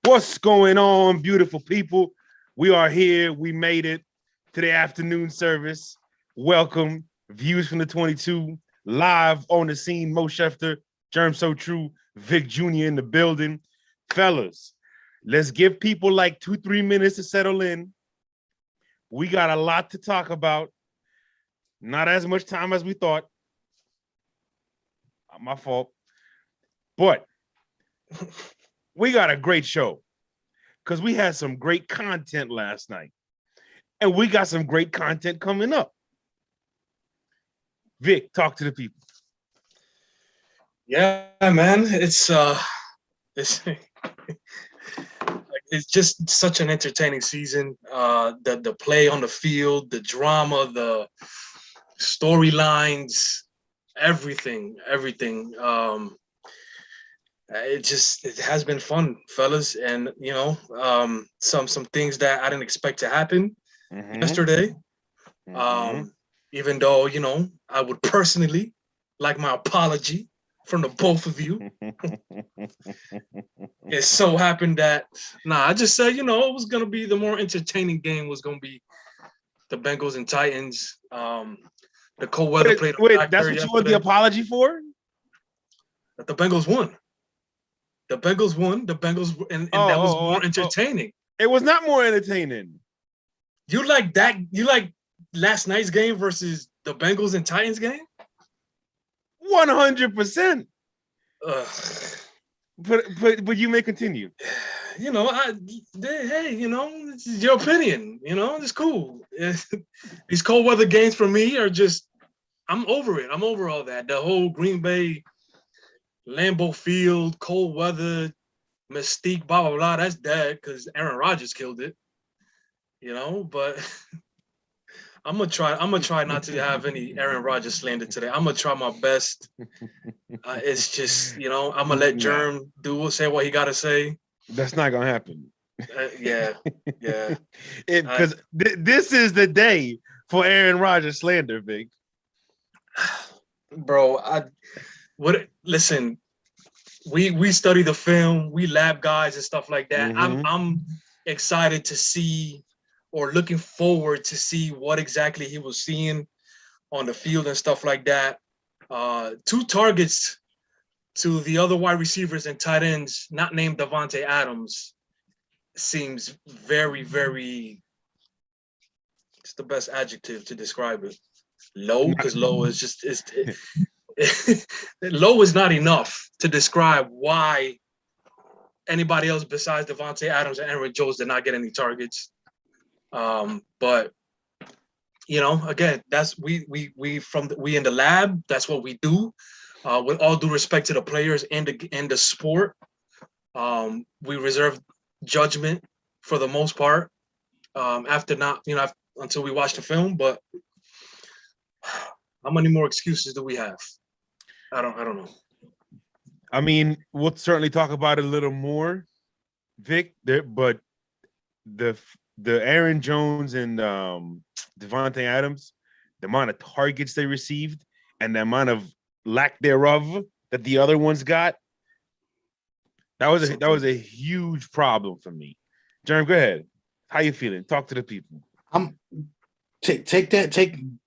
What's going on, beautiful people? We are here. We made it to the afternoon service. Welcome. Views from the 22. Live on the scene. Mo Schefter, Germ So True, Vic Jr. in the building. Fellas, let's give people like 2-3 minutes to settle in. We got a lot to talk about. Not as much time as we thought. My fault. But we got a great show because we had some great content last night. And we got some great content coming up. Vic, talk to the people. Yeah, man. It's just such an entertaining season. The play on the field, the drama, the storylines, everything. It has been fun, fellas, and some things that I didn't expect to happen yesterday. Even though I would personally like my apology from the both of you. It so happened that I just said it was gonna be the more entertaining game was gonna be the Bengals and Titans. The cold weather played. Wait, that's what you want the apology for? That the Bengals won. The Bengals won. And that was more entertaining. It was not more entertaining. You like that? You like last night's game versus the Bengals and Titans game? 100%. But you may continue. This is your opinion. It's cool. These cold weather games for me are just, I'm over it. I'm over all that. The whole Green Bay, Lambeau Field, cold weather, mystique, blah, blah, blah. That's dead because Aaron Rodgers killed it. But I'm gonna try not to have any Aaron Rodgers slander today. I'm gonna try my best. It's just, I'm gonna let Germ say what he gotta say. That's not gonna happen. Yeah. Because this is the day for Aaron Rodgers slander, Vic. Bro, listen, we study the film, we lab guys and stuff like that. I'm excited to see, or looking forward to see, what exactly he was seeing on the field and stuff like that. 2 targets to the other wide receivers and tight ends, not named Davante Adams, seems very, very, it's the best adjective to describe it. Low, because low is just, low is not enough to describe why anybody else besides Davante Adams and Aaron Jones did not get any targets. But again, that's we in the lab. That's what we do. With all due respect to the players and the sport, we reserve judgment for the most part. Until we watch the film. But how many more excuses do we have? I don't know. I mean, we'll certainly talk about it a little more, Vic. But the Aaron Jones and Davante Adams, the amount of targets they received and the amount of lack thereof that the other ones got, that was a huge problem for me. Jerm, go ahead. How you feeling? Talk to the people.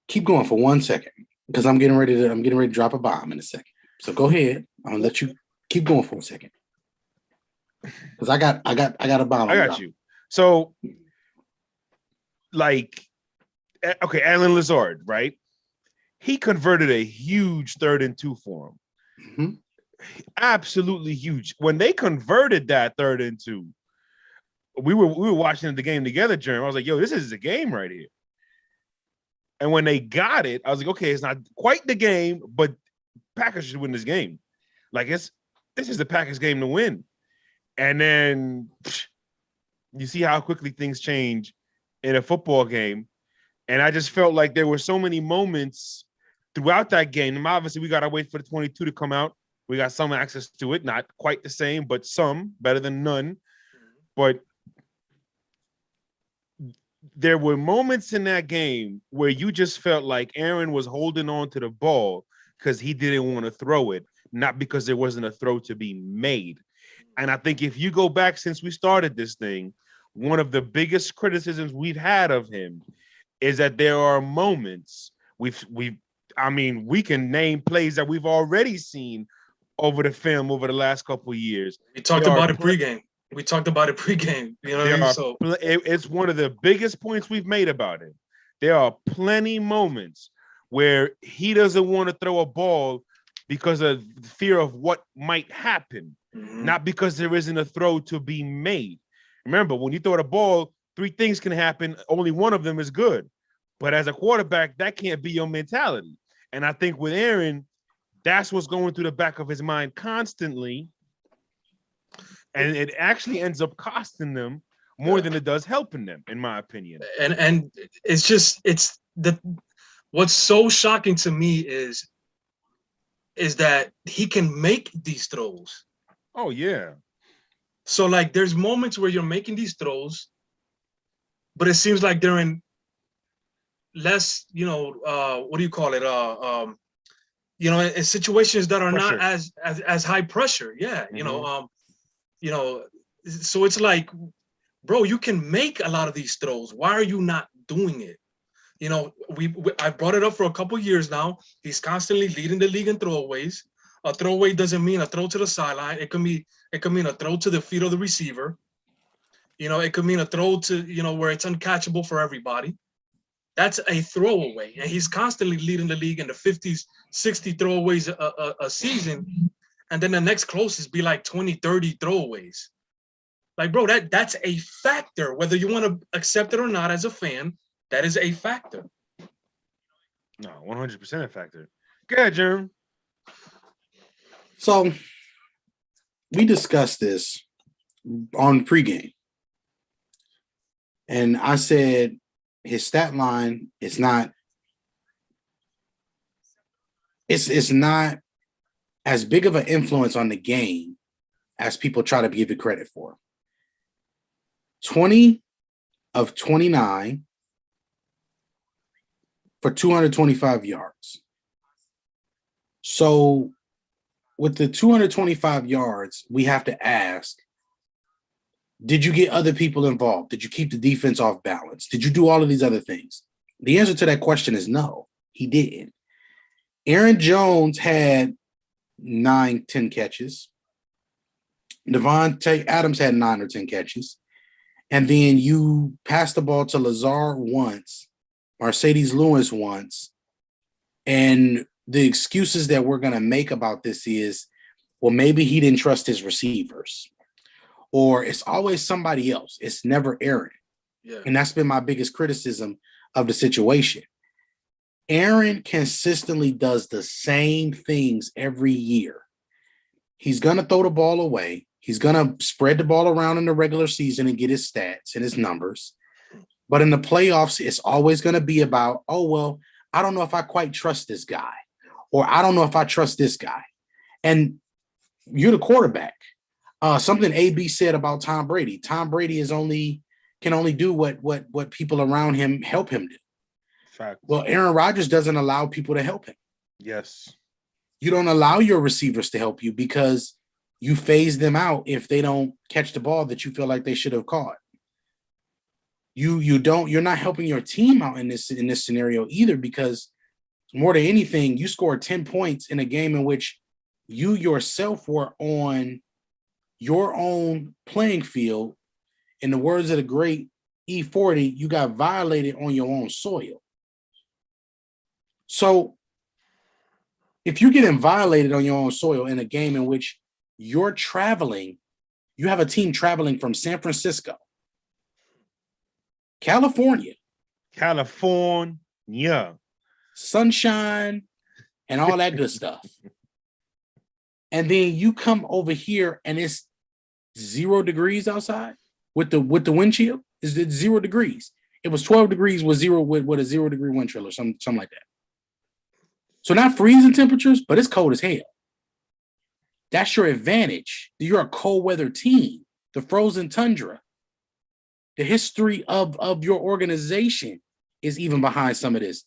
Keep going for 1 second because I'm getting ready to drop a bomb in a second. So go ahead. I'm gonna let you keep going for a second because I got a bomb. I got you. So, Alan Lazard, right? He converted a huge 3rd and 2 for him. Absolutely huge. When they converted that 3rd and 2, we were watching the game together, Jeremy. I was like, yo, this is a game right here. And when they got it, I was like, okay, it's not quite the game, but Packers should win this game. This is the Packers game to win. And then you see how quickly things change in a football game. And I just felt like there were so many moments throughout that game. And obviously, we got to wait for the 22 to come out. We got some access to it, not quite the same, but some, better than none. But there were moments in that game where you just felt like Aaron was holding on to the ball because he didn't want to throw it, not because there wasn't a throw to be made. And I think if you go back since we started this thing, one of the biggest criticisms we've had of him is that there are moments we can name plays that we've already seen over the film over the last couple of years. We talked about it pregame. You know what I mean? So it's one of the biggest points we've made about it. There are plenty moments where he doesn't want to throw a ball because of fear of what might happen, not because there isn't a throw to be made. Remember, when you throw the ball, 3 things can happen. Only one of them is good. But as a quarterback, that can't be your mentality. And I think with Aaron, that's what's going through the back of his mind constantly. And it actually ends up costing them more than it does helping them, in my opinion. And what's so shocking to me is that he can make these throws. Oh, yeah. So, like, there's moments where you're making these throws, but it seems like they're in less, what do you call it? In situations that are pressure. Not as high pressure. Yeah. So it's like, bro, you can make a lot of these throws. Why are you not doing it? I brought it up for a couple of years now. He's constantly leading the league in throwaways. A throwaway doesn't mean a throw to the sideline. It can mean a throw to the feet of the receiver. It could mean a throw to, where it's uncatchable for everybody. That's a throwaway. And he's constantly leading the league in the 50s, 60 throwaways a season. And then the next closest be like 20, 30 throwaways. Like, bro, that's a factor. Whether you want to accept it or not as a fan, that is a factor. No, 100% a factor. Go ahead, Jerm. So we discussed this on pregame. And I said his stat line is not it's not as big of an influence on the game as people try to give it credit for. 20 of 29 for 225 yards. So with the 225 yards, we have to ask, did you get other people involved? Did you keep the defense off balance? Did you do all of these other things? The answer to that question is no, he didn't. Aaron Jones had 9-10 catches. Devontae Adams had 9 or 10 catches. And then you passed the ball to Lazard once, Mercedes Lewis once. And the excuses that we're going to make about this is, well, maybe he didn't trust his receivers. Or it's always somebody else. It's never Aaron. Yeah. And that's been my biggest criticism of the situation. Aaron consistently does the same things every year. He's going to throw the ball away. He's going to spread the ball around in the regular season and get his stats and his numbers. But in the playoffs, it's always going to be about, oh, well, I don't know if I quite trust this guy. Or I don't know if I trust this guy. And you're the quarterback. Something AB said about Tom Brady. Tom Brady can only do what people around him help him do. Fact. Well, Aaron Rodgers doesn't allow people to help him. Yes. You don't allow your receivers to help you because you phase them out if they don't catch the ball that you feel like they should have caught. You're not helping your team out in this scenario either, because more than anything, you scored 10 points in a game in which you yourself were on your own playing field. In the words of the great E40, you got violated on your own soil. So if you're getting violated on your own soil in a game in which you're traveling, you have a team traveling from San Francisco, California, sunshine, and all that good stuff. And then you come over here and it's 0 degrees outside with the wind chill. It's 0 degrees. It was 12 degrees with a 0 degree wind chill or something like that. So not freezing temperatures, but it's cold as hell. That's your advantage. You're a cold weather team. The frozen tundra. The history of your organization is even behind some of this.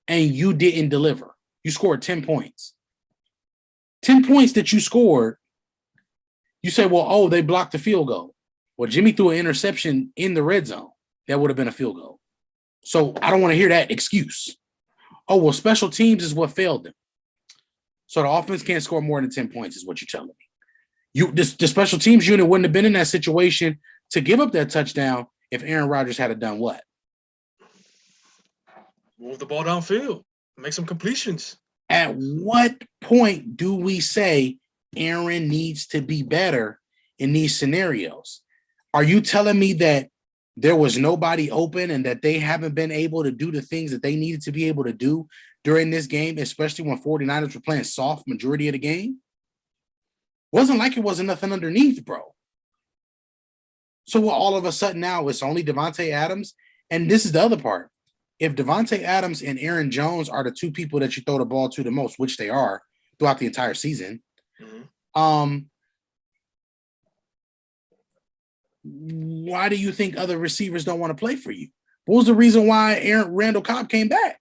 And you didn't deliver. You scored 10 points. 10 points that you scored You say, well, oh, they blocked the field goal. Well, Jimmy threw an interception in the red zone. That would have been a field goal. So I don't want to hear that excuse. Oh, well, special teams is what failed them. So the offense can't score more than 10 points is what you're telling me. The special teams unit wouldn't have been in that situation to give up that touchdown if Aaron Rodgers had done what? Move the ball downfield. Make some completions. At what point do we say Aaron needs to be better in these scenarios? Are you telling me that there was nobody open and that they haven't been able to do the things that they needed to be able to do during this game, especially when 49ers were playing soft majority of the game? Wasn't like it wasn't nothing underneath, bro. So all of a sudden now it's only Devontae Adams. And this is the other part. If Devontae Adams and Aaron Jones are the two people that you throw the ball to the most, which they are throughout the entire season, why do you think other receivers don't want to play for you? What was the reason why Randall Cobb came back?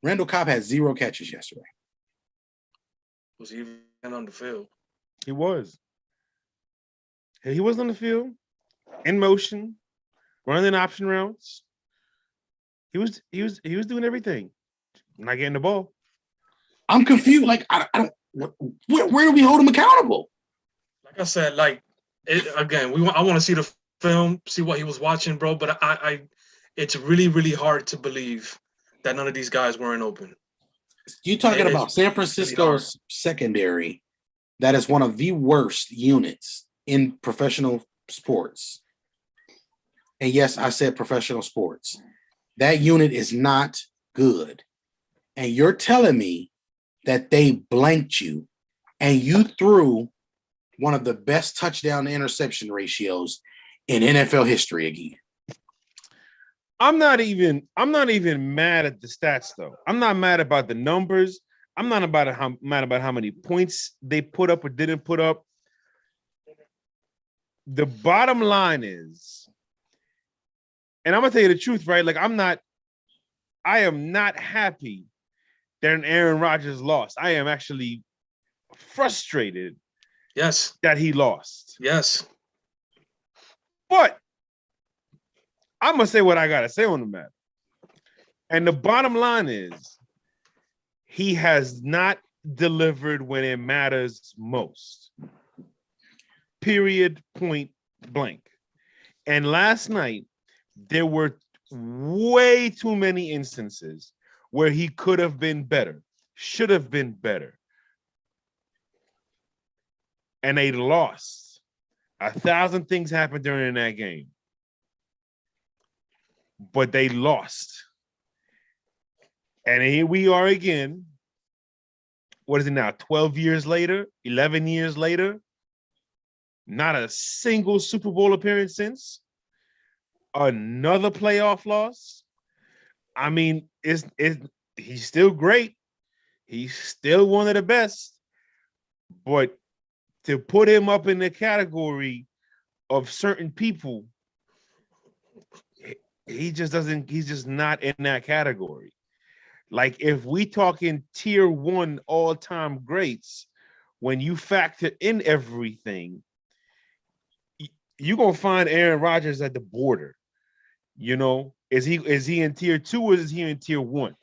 Randall Cobb had 0 catches yesterday. Was he even on the field? He was. He was on the field, in motion, running option routes. He was doing everything. Not getting the ball. I'm confused. Like I don't. Where do we hold him accountable? Like I said, again, I want to see the film, see what he was watching, bro. But it's really, really hard to believe that none of these guys weren't open. You're talking about San Francisco's secondary. That is one of the worst units in professional sports. And yes, I said professional sports. That unit is not good. And you're telling me that they blanked you and you threw one of the best touchdown to interception ratios in NFL history again. I'm not even mad at the stats though. I'm not mad about the numbers. I'm not mad about how many points they put up or didn't put up. The bottom line is, and I'm gonna tell you the truth, right? Like I am not happy that Aaron Rodgers lost. I am actually frustrated. Yes. That he lost. Yes. But I'm gonna say what I gotta say on the matter. And the bottom line is he has not delivered when it matters most. Period, point blank. And last night, there were way too many instances where he could have been better, should have been better. And they lost. 1,000 things happened during that game. But they lost. And here we are again. What is it now? 12 years later, 11 years later. Not a single Super Bowl appearance since. Another playoff loss. I mean, he's still great. He's still one of the best. But to put him up in the category of certain people, he's just not in that category. Like if we talking tier 1 all-time greats, when you factor in everything, you're gonna find Aaron Rodgers at the border. You know, is he in tier 2 or is he in tier 1?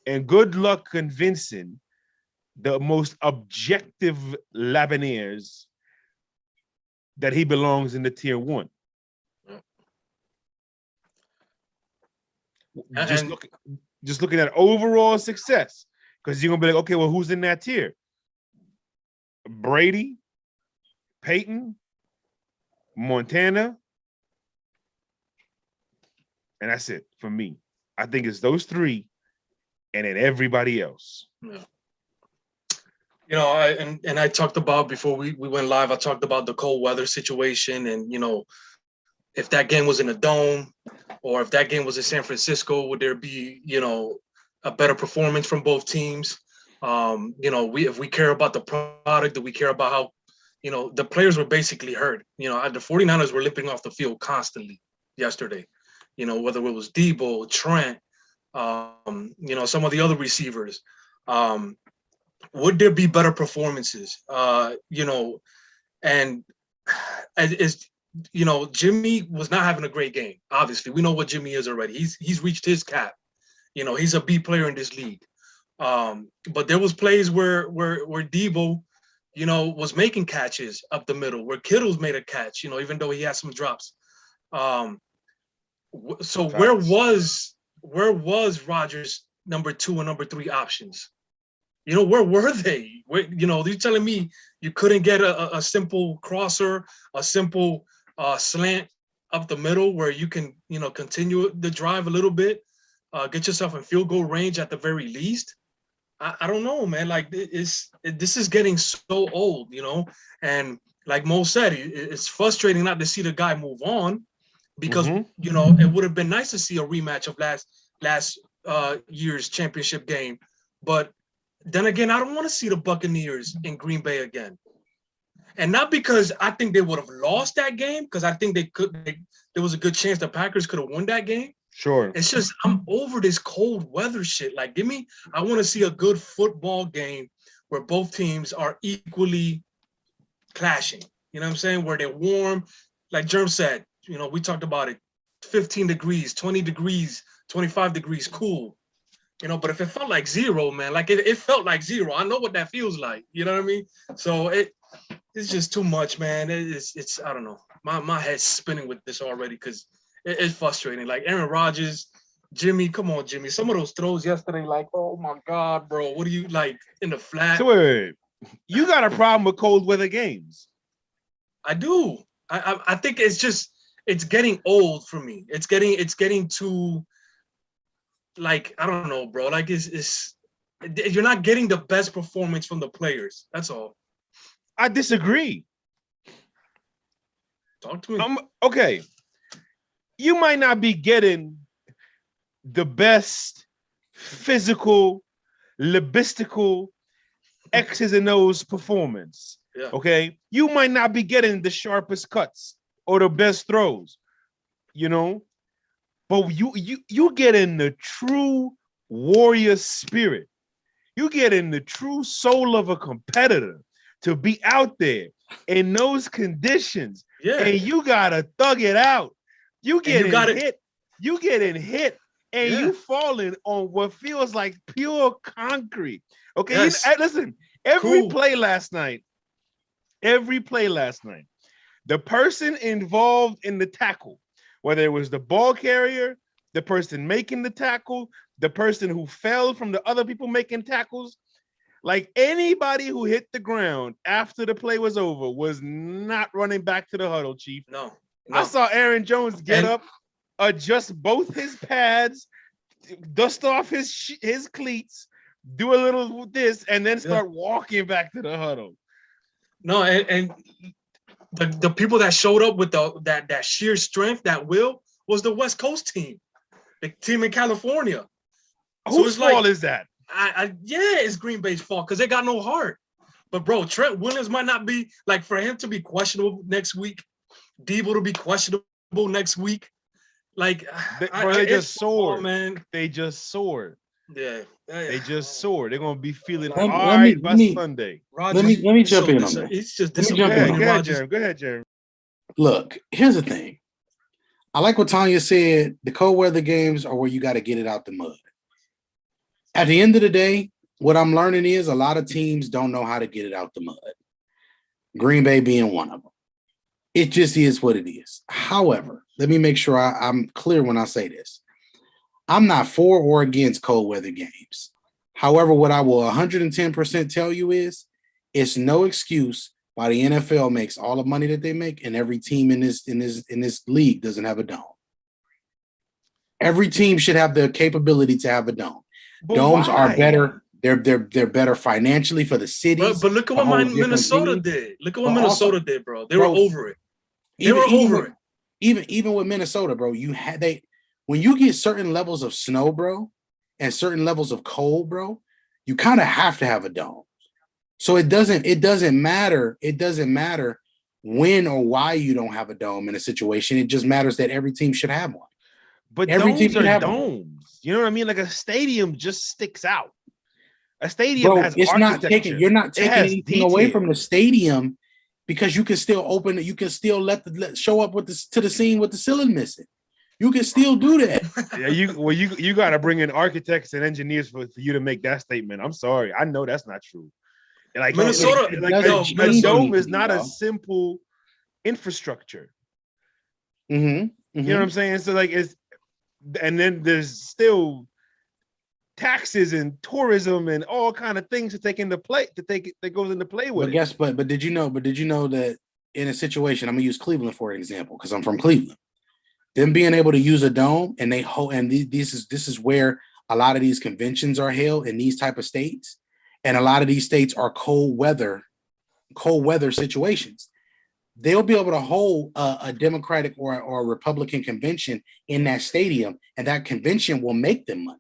And good luck convincing the most objective Lebanese that he belongs in the tier 1. Just looking at overall success, because you're gonna be like, okay, well, who's in that tier? Brady, Peyton, Montana, and that's it for me. I think it's those 3, and then everybody else. Yeah. You know, I talked about before we went live. I talked about the cold weather situation, and you know, if that game was in a dome, or if that game was in San Francisco, would there be, you know, a better performance from both teams? You know, if we care about the product, do we care about how, you know, the players were basically hurt. You know, the 49ers were limping off the field constantly yesterday. You know, whether it was Debo, Trent, you know, some of the other receivers. would there be better performances? And is Jimmy was not having a great game. Obviously, we know what Jimmy is already. He's reached his cap. He's a B player in this league. But there was plays where Debo, was making catches up the middle, where Kittle's made a catch, even though he had some drops. So Facts. where was Rodgers' number 2 and number 3 options? Where were they? You're telling me you couldn't get a simple crosser, a simple slant up the middle where you can, continue the drive a little bit, get yourself in field goal range at the very least. I don't know, man. Like this is getting so old, and like Mo said, it's frustrating not to see the guy move on because, it would have been nice to see a rematch of last year's championship game. But then again, I don't want to see the Buccaneers in Green Bay again. And not because I think they would have lost that game, because I think there was a good chance the Packers could have won that game. Sure. It's just I'm over this cold weather shit. Like, I want to see a good football game where both teams are equally clashing. You know what I'm saying? Where they're warm. Like Germ said, we talked about it. 15 degrees, 20 degrees, 25 degrees, cool. But if it felt like 0, man, like it felt like 0. I know what that feels like. You know what I mean? So it's just too much, man. It's I don't know. My head's spinning with this already because it's frustrating. Like Aaron Rodgers, Jimmy, come on, Jimmy. Some of those throws yesterday, like, oh my God, bro. What are you like in the flat? So wait. You got a problem with cold weather games? I do. I think it's getting old for me. It's getting too, like, I don't know, bro. Like you're not getting the best performance from the players. That's all. I disagree. Talk to me. Okay. You might not be getting the best physical, logistical, X's and O's performance. Yeah. Okay. You might not be getting the sharpest cuts or the best throws, but you get in the true warrior spirit. You get in the true soul of a competitor to be out there in those conditions. Yeah. And you gotta thug it out. You getting hit, and yeah. you falling on what feels like pure concrete. Okay, yes. Listen. Every play last night, the person involved in the tackle, whether it was the ball carrier, the person making the tackle, the person who fell from the other people making tackles, like anybody who hit the ground after the play was over was not running back to the huddle, Chief. No. I saw Aaron Jones get up, adjust both his pads, dust off his cleats, do a little this, and then start walking back to the huddle. No, and the people that showed up with that sheer strength, that will, was the West Coast team, the team in California. Whose fault is that? It's Green Bay's fault because they got no heart. But bro, Trent Williams might not be, like, for him to be questionable next week, Debo to be questionable next week. Like, they just soared, man. They just soared. Yeah. They just soared. They're gonna be feeling all right by Sunday. Rodgers, let me jump in on that. He's just disappointing. Go ahead, Jeremy. Look, here's the thing. I like what Tanya said. The cold weather games are where you got to get it out the mud. At the end of the day, what I'm learning is a lot of teams don't know how to get it out the mud. Green Bay being one of them. It just is what it is. However, let me make sure I'm clear when I say this. I'm not for or against cold weather games. However, what I will 110% tell you is it's no excuse why the NFL makes all the money that they make and every team in this league doesn't have a dome. Every team should have the capability to have a dome. But domes are better. They're better financially for the cities. But look at what Minnesota did. Look at what Minnesota did, bro. They were over it. They were over it. Even with Minnesota, bro, when you get certain levels of snow, bro, and certain levels of cold, bro, you kind of have to have a dome. So it doesn't matter. It doesn't matter when or why you don't have a dome in a situation. It just matters that every team should have one. But every domes are domes. You know what I mean? Like a stadium just sticks out. A stadium Bro, has it's not architecture. taking. You're not taking anything detail. away from the stadium because you can still open it. You can still let show up with to the scene with the ceiling missing. You can still do that. Yeah, you got to bring in architects and engineers for you to make that statement. I'm sorry, I know that's not true. Like Minnesota, a dome is not a simple infrastructure. Mm-hmm. You know what I'm saying? So like and then there's still taxes and tourism and all kind of things to take into play that goes into play with it. But did you know that in a situation, I'm gonna use Cleveland for an example because I'm from Cleveland. Them being able to use a dome and this is where a lot of these conventions are held in these type of states, and a lot of these states are cold weather situations. They'll be able to hold a Democratic or a Republican convention in that stadium, and that convention will make them money.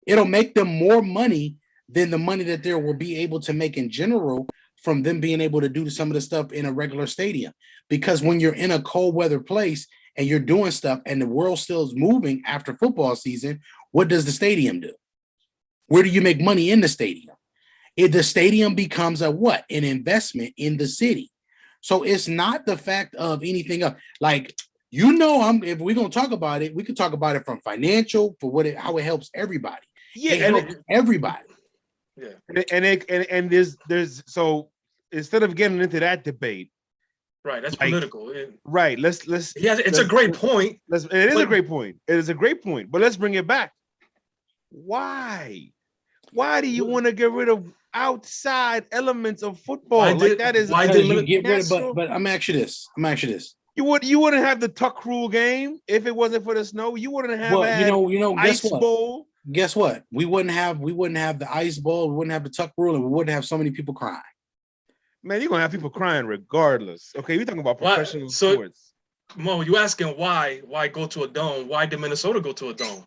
It'll make them more money than the money that they will be able to make in general from them being able to do some of the stuff in a regular stadium. Because when you're in a cold weather place and you're doing stuff and the world still is moving after football season, what does the stadium do? Where do you make money in the stadium? The stadium becomes an investment in the city. So it's not the fact of anything else. Like, if we're gonna talk about it, we could talk about it from financial for how it helps everybody. Yeah, it helps everybody. Yeah, and there's so instead of getting into that debate, right? That's political. Right. It's a great point. It is a great point. It is a great point. But let's bring it back. Why? Why do you want to get rid of outside elements of football? Why did you get rid of? But I'm asking you this. You wouldn't have the tuck rule game if it wasn't for the snow. You wouldn't have ice bowl. Guess what? We wouldn't have the ice bowl. We wouldn't have the tuck rule, and we wouldn't have so many people crying. Man, you're gonna have people crying regardless. Okay, we're talking about professional sports. Mo, you asking why go to a dome? Why did Minnesota go to a dome?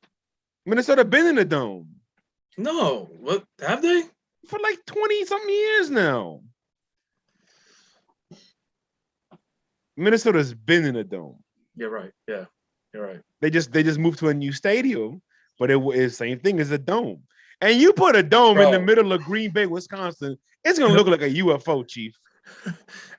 Minnesota been in a dome. No, what have they? For like 20-something years now. Minnesota's been in a dome. You're right. Yeah, you're right. They just moved to a new stadium, but it is the same thing as a dome. And you put a dome in the middle of Green Bay, Wisconsin, it's gonna look like a UFO, Chief.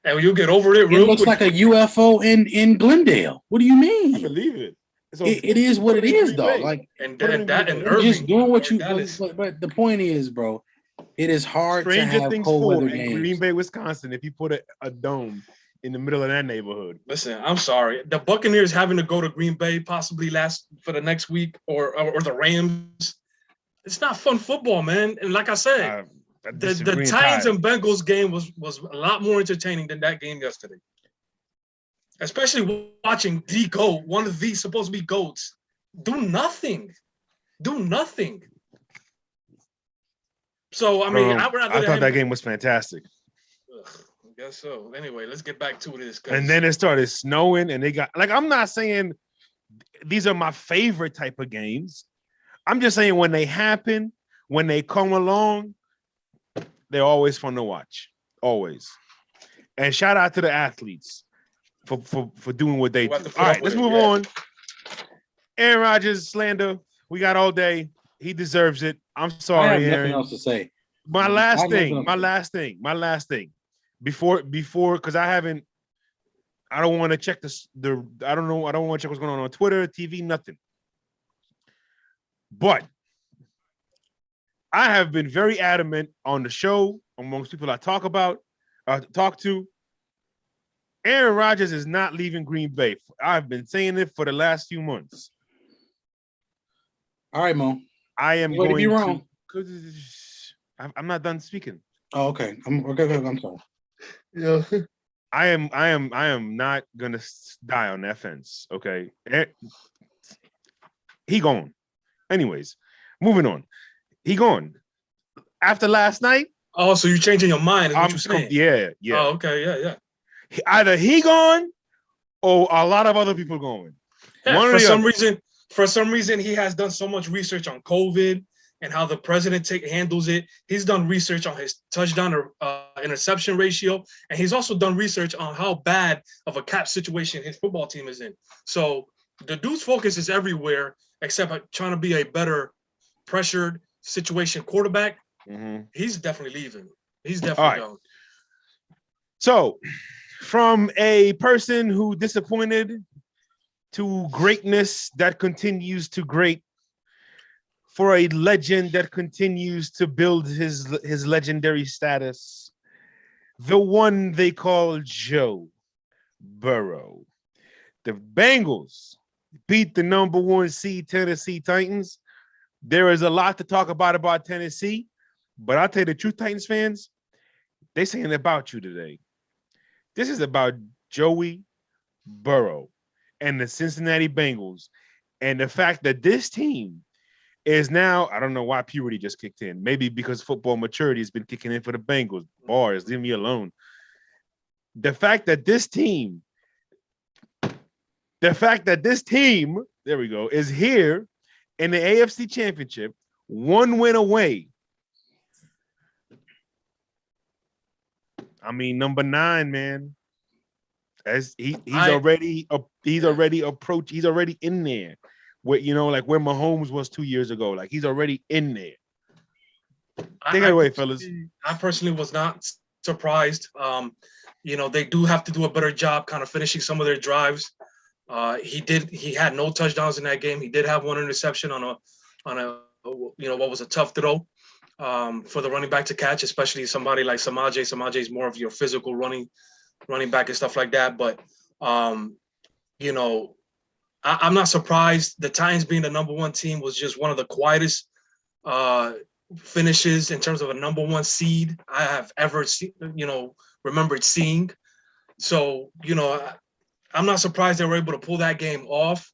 And you'll get over it real quick. It looks like a UFO in Glendale. What do you mean? I believe it. So it is what it is, though. Like and Irving, just doing what you. But the point is, bro, it is hard to have cold weather games. Green Bay, Wisconsin, if you put a dome in the middle of that neighborhood. Listen, I'm sorry. The Buccaneers having to go to Green Bay possibly for the next week, or the Rams. It's not fun football, man. And like I said, the Titans and Bengals game was a lot more entertaining than that game yesterday. Especially watching the GOAT, one of the supposed to be GOATs, do nothing. So, I mean, I thought that game was fantastic. I guess so. Anyway, let's get back to this. And then it started snowing, and they got I'm not saying these are my favorite type of games. I'm just saying when they happen, when they come along, they're always fun to watch. Always. And shout out to the athletes for doing what they do. All right, let's move on. Aaron Rodgers, slander. We got all day. He deserves it. I'm sorry, I have Aaron. nothing else to say. My last thing. Before, because I don't want to check I don't want to check what's going on Twitter, TV, nothing. But I have been very adamant on the show amongst people I talk to. Aaron Rodgers is not leaving Green Bay. I've been saying it for the last few months. All right, Mo. I am going to be wrong. I'm not done speaking. Oh, okay. I'm sorry. Yeah. I am not gonna die on that fence. Okay. He gone. Anyways, moving on. He gone. After last night. Oh, so you're changing your mind, is what you're saying? Yeah. Oh, okay, yeah. Either he gone or a lot of other people going. Yeah, for some reason, he has done so much research on COVID and how the president handles it. He's done research on his touchdown or interception ratio, and he's also done research on how bad of a cap situation his football team is in. So the dude's focus is everywhere except trying to be a better pressured situation quarterback, he's definitely leaving. He's definitely going. So, from a person who disappointed to greatness that continues to great, for a legend that continues to build his legendary status, the one they call Joe Burrow. The Bengals beat the number 1 seed Tennessee Titans. There is a lot to talk about Tennessee, but I'll tell you the truth, Titans fans, they saying about you today. This is about Joey Burrow and the Cincinnati Bengals, and the fact that this team is now, I don't know why puberty just kicked in. Maybe because football maturity has been kicking in for the Bengals. Bars, leave me alone. The fact that this team, there we go, is here in the AFC Championship, 1 win away. I mean, number 9, man. As he's already approached, he's already in there. Where, you know, like where Mahomes was 2 years ago. Like, he's already in there. Take it away, fellas. I personally was not surprised. You know, they do have to do a better job kind of finishing some of their drives. He had no touchdowns in that game. He did have 1 interception on a you know, what was a tough throw for the running back to catch, especially somebody like Samaje. Samaje is more of your physical running back and stuff like that. But you know, I'm not surprised. The Titans being the number 1 team was just one of the quietest finishes in terms of a number 1 seed I have ever seen, you know, remembered seeing. So, you know, I'm not surprised they were able to pull that game off.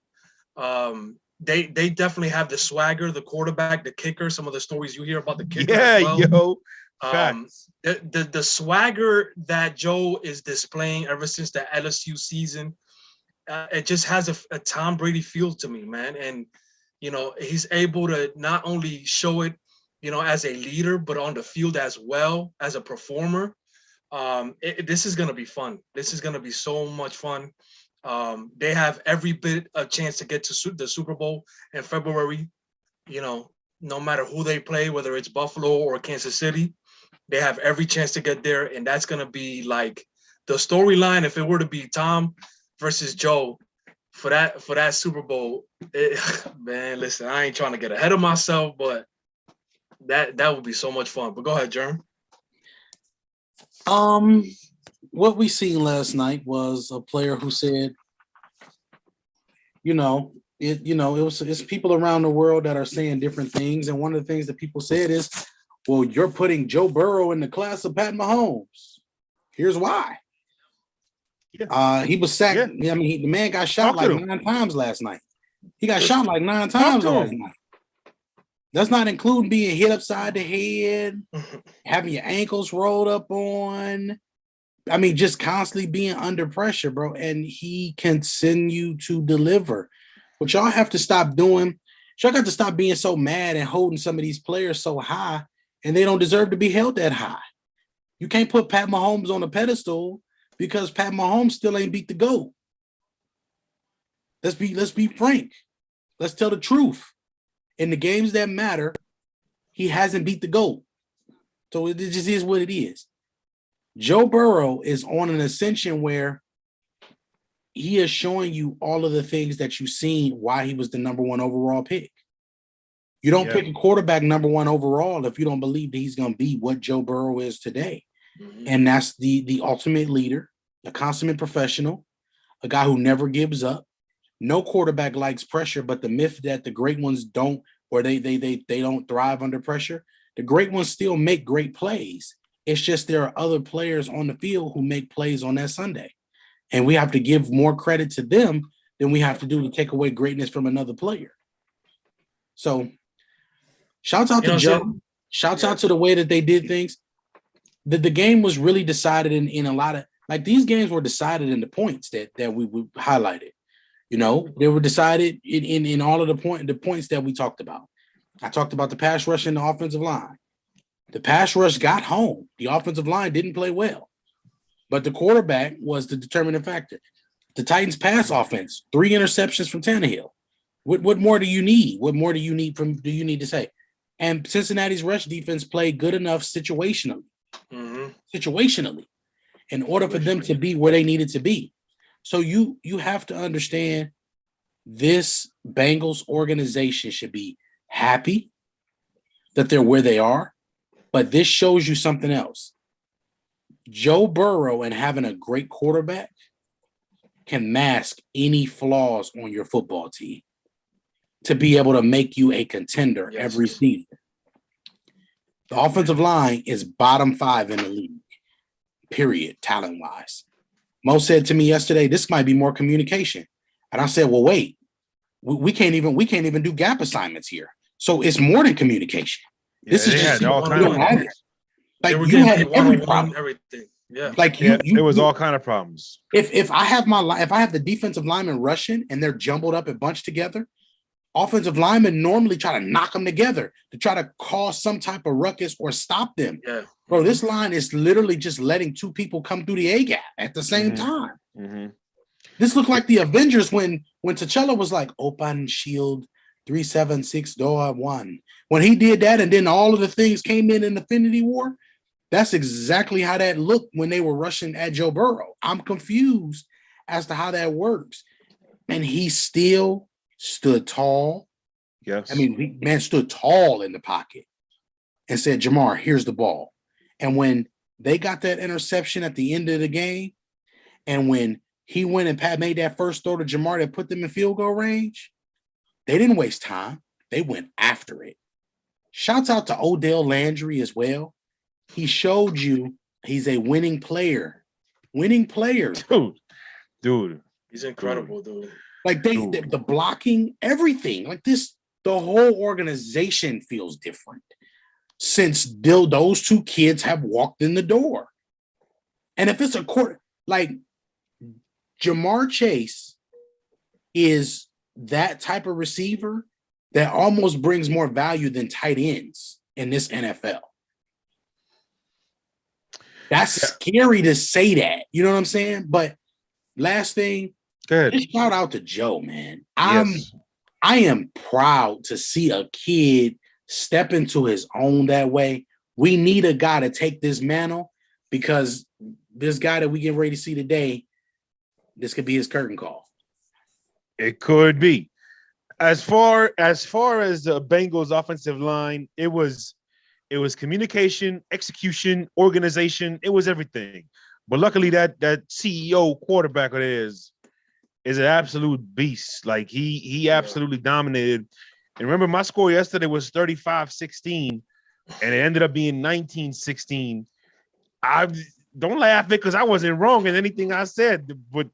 They definitely have the swagger, the quarterback, the kicker, some of the stories you hear about the kicker. Yeah, as well. The swagger that Joe is displaying ever since the LSU season, it just has a Tom Brady feel to me, man. And, you know, he's able to not only show it, you know, as a leader, but on the field as well as a performer. This is going to be fun. This is going to be so much fun. They have every bit a chance to get to the Super Bowl in February. You know, no matter who they play, whether it's Buffalo or Kansas City, they have every chance to get there. And that's going to be like the storyline. If it were to be Tom versus Joe for that Super Bowl, man, listen, I ain't trying to get ahead of myself, but that would be so much fun. But go ahead, Jerm. What we seen last night was a player who said, it's people around the world that are saying different things. And one of the things that people said is, well, you're putting Joe Burrow in the class of Pat Mahomes. Here's why. Yeah. He was sacked. Yeah. I mean, the man got shot like 9 times last night. He got shot like 9 times last night. That's not including being hit upside the head, having your ankles rolled up on. I mean, just constantly being under pressure, bro. And he continue to deliver. What y'all have to stop doing, y'all got to stop being so mad and holding some of these players so high, and they don't deserve to be held that high. You can't put Pat Mahomes on a pedestal because Pat Mahomes still ain't beat the GOAT. Let's be frank. Let's tell the truth. In the games that matter, he hasn't beat the GOAT. So it just is what it is. Joe Burrow is on an ascension where he is showing you all of the things that you've seen why he was the number 1 overall pick. You don't pick a quarterback number 1 overall if you don't believe that he's going to be what Joe Burrow is today. Mm-hmm. And that's the ultimate leader, a consummate professional, a guy who never gives up. No quarterback likes pressure, but the myth that the great ones don't, or they don't thrive under pressure, the great ones still make great plays. It's just there are other players on the field who make plays on that Sunday. And we have to give more credit to them than we have to do to take away greatness from another player. So shouts out to Joe. Shouts out to the way that they did things. The game was really decided in a lot of, like, these games were decided in the points that we highlighted. You know, they were decided in all of the points that we talked about. I talked about the pass rush and the offensive line. The pass rush got home. The offensive line didn't play well. But the quarterback was the determining factor. The Titans pass offense, 3 interceptions from Tannehill. What more do you need? What more do you need to say? And Cincinnati's rush defense played good enough situationally, in order for them to be where they needed to be. So you have to understand this Bengals organization should be happy that they're where they are, but this shows you something else. Joe Burrow and having a great quarterback can mask any flaws on your football team to be able to make you a contender every season. The offensive line is bottom 5 in the league, period, talent-wise. Mo said to me yesterday, this might be more communication. And I said, well, wait, we can't even do gap assignments here. So it's more than communication. Yeah, this is just all you kind don't of have it. Like you had every problem. Everything. Yeah. Like it was all kind of problems. If I have the defensive lineman rushing and they're jumbled up and bunched together, offensive linemen normally try to knock them together to try to cause some type of ruckus or stop them. Yeah. Bro, this line is literally just letting two people come through the A gap at the same time. This looked like the Avengers when T'Challa was like, open shield 376 door 1. When he did that and then all of the things came in Infinity War, that's exactly how that looked when they were rushing at Joe Burrow. I'm confused as to how that works. And he still stood tall. Yes. I mean, man stood tall in the pocket and said, Jamar, here's the ball. And when they got that interception at the end of the game, and when he went and Pat made that first throw to Jamar that put them in field goal range, they didn't waste time. They went after it. Shouts out to Odell Landry as well. He showed you he's a winning player. Winning player. Dude. He's incredible, dude. Like the blocking, everything. Like this, the whole organization feels different since those two kids have walked in the door. And if it's a court, like Jamar Chase is that type of receiver that almost brings more value than tight ends in this NFL. That's scary to say that. You know what I'm saying? But last thing, just shout out to Joe, man. I am proud to see a kid step into his own that way. We need a guy to take this mantle because this guy that we get ready to see today, this could be his curtain call. It could be. As far as the Bengals offensive line, it was communication, execution, organization. It was everything. But luckily, that CEO quarterback of theirs is an absolute beast. Like he absolutely dominated. And remember, my score yesterday was 35-16, and it ended up being 19-16. I don't laugh because I wasn't wrong in anything I said, but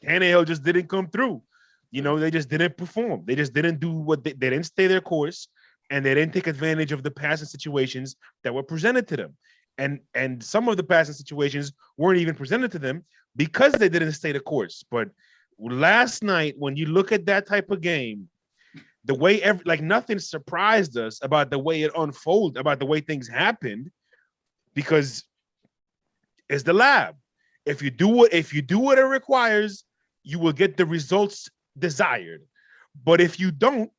Tannehill just didn't come through. You know, they just didn't perform. They just didn't do what they didn't stay their course, and they didn't take advantage of the passing situations that were presented to them. And some of the passing situations weren't even presented to them because they didn't stay the course. But last night, when you look at that type of game, the way nothing surprised us about the way it unfolded, about the way things happened, because it's the lab. If you do what it requires, you will get the results desired. But if you don't,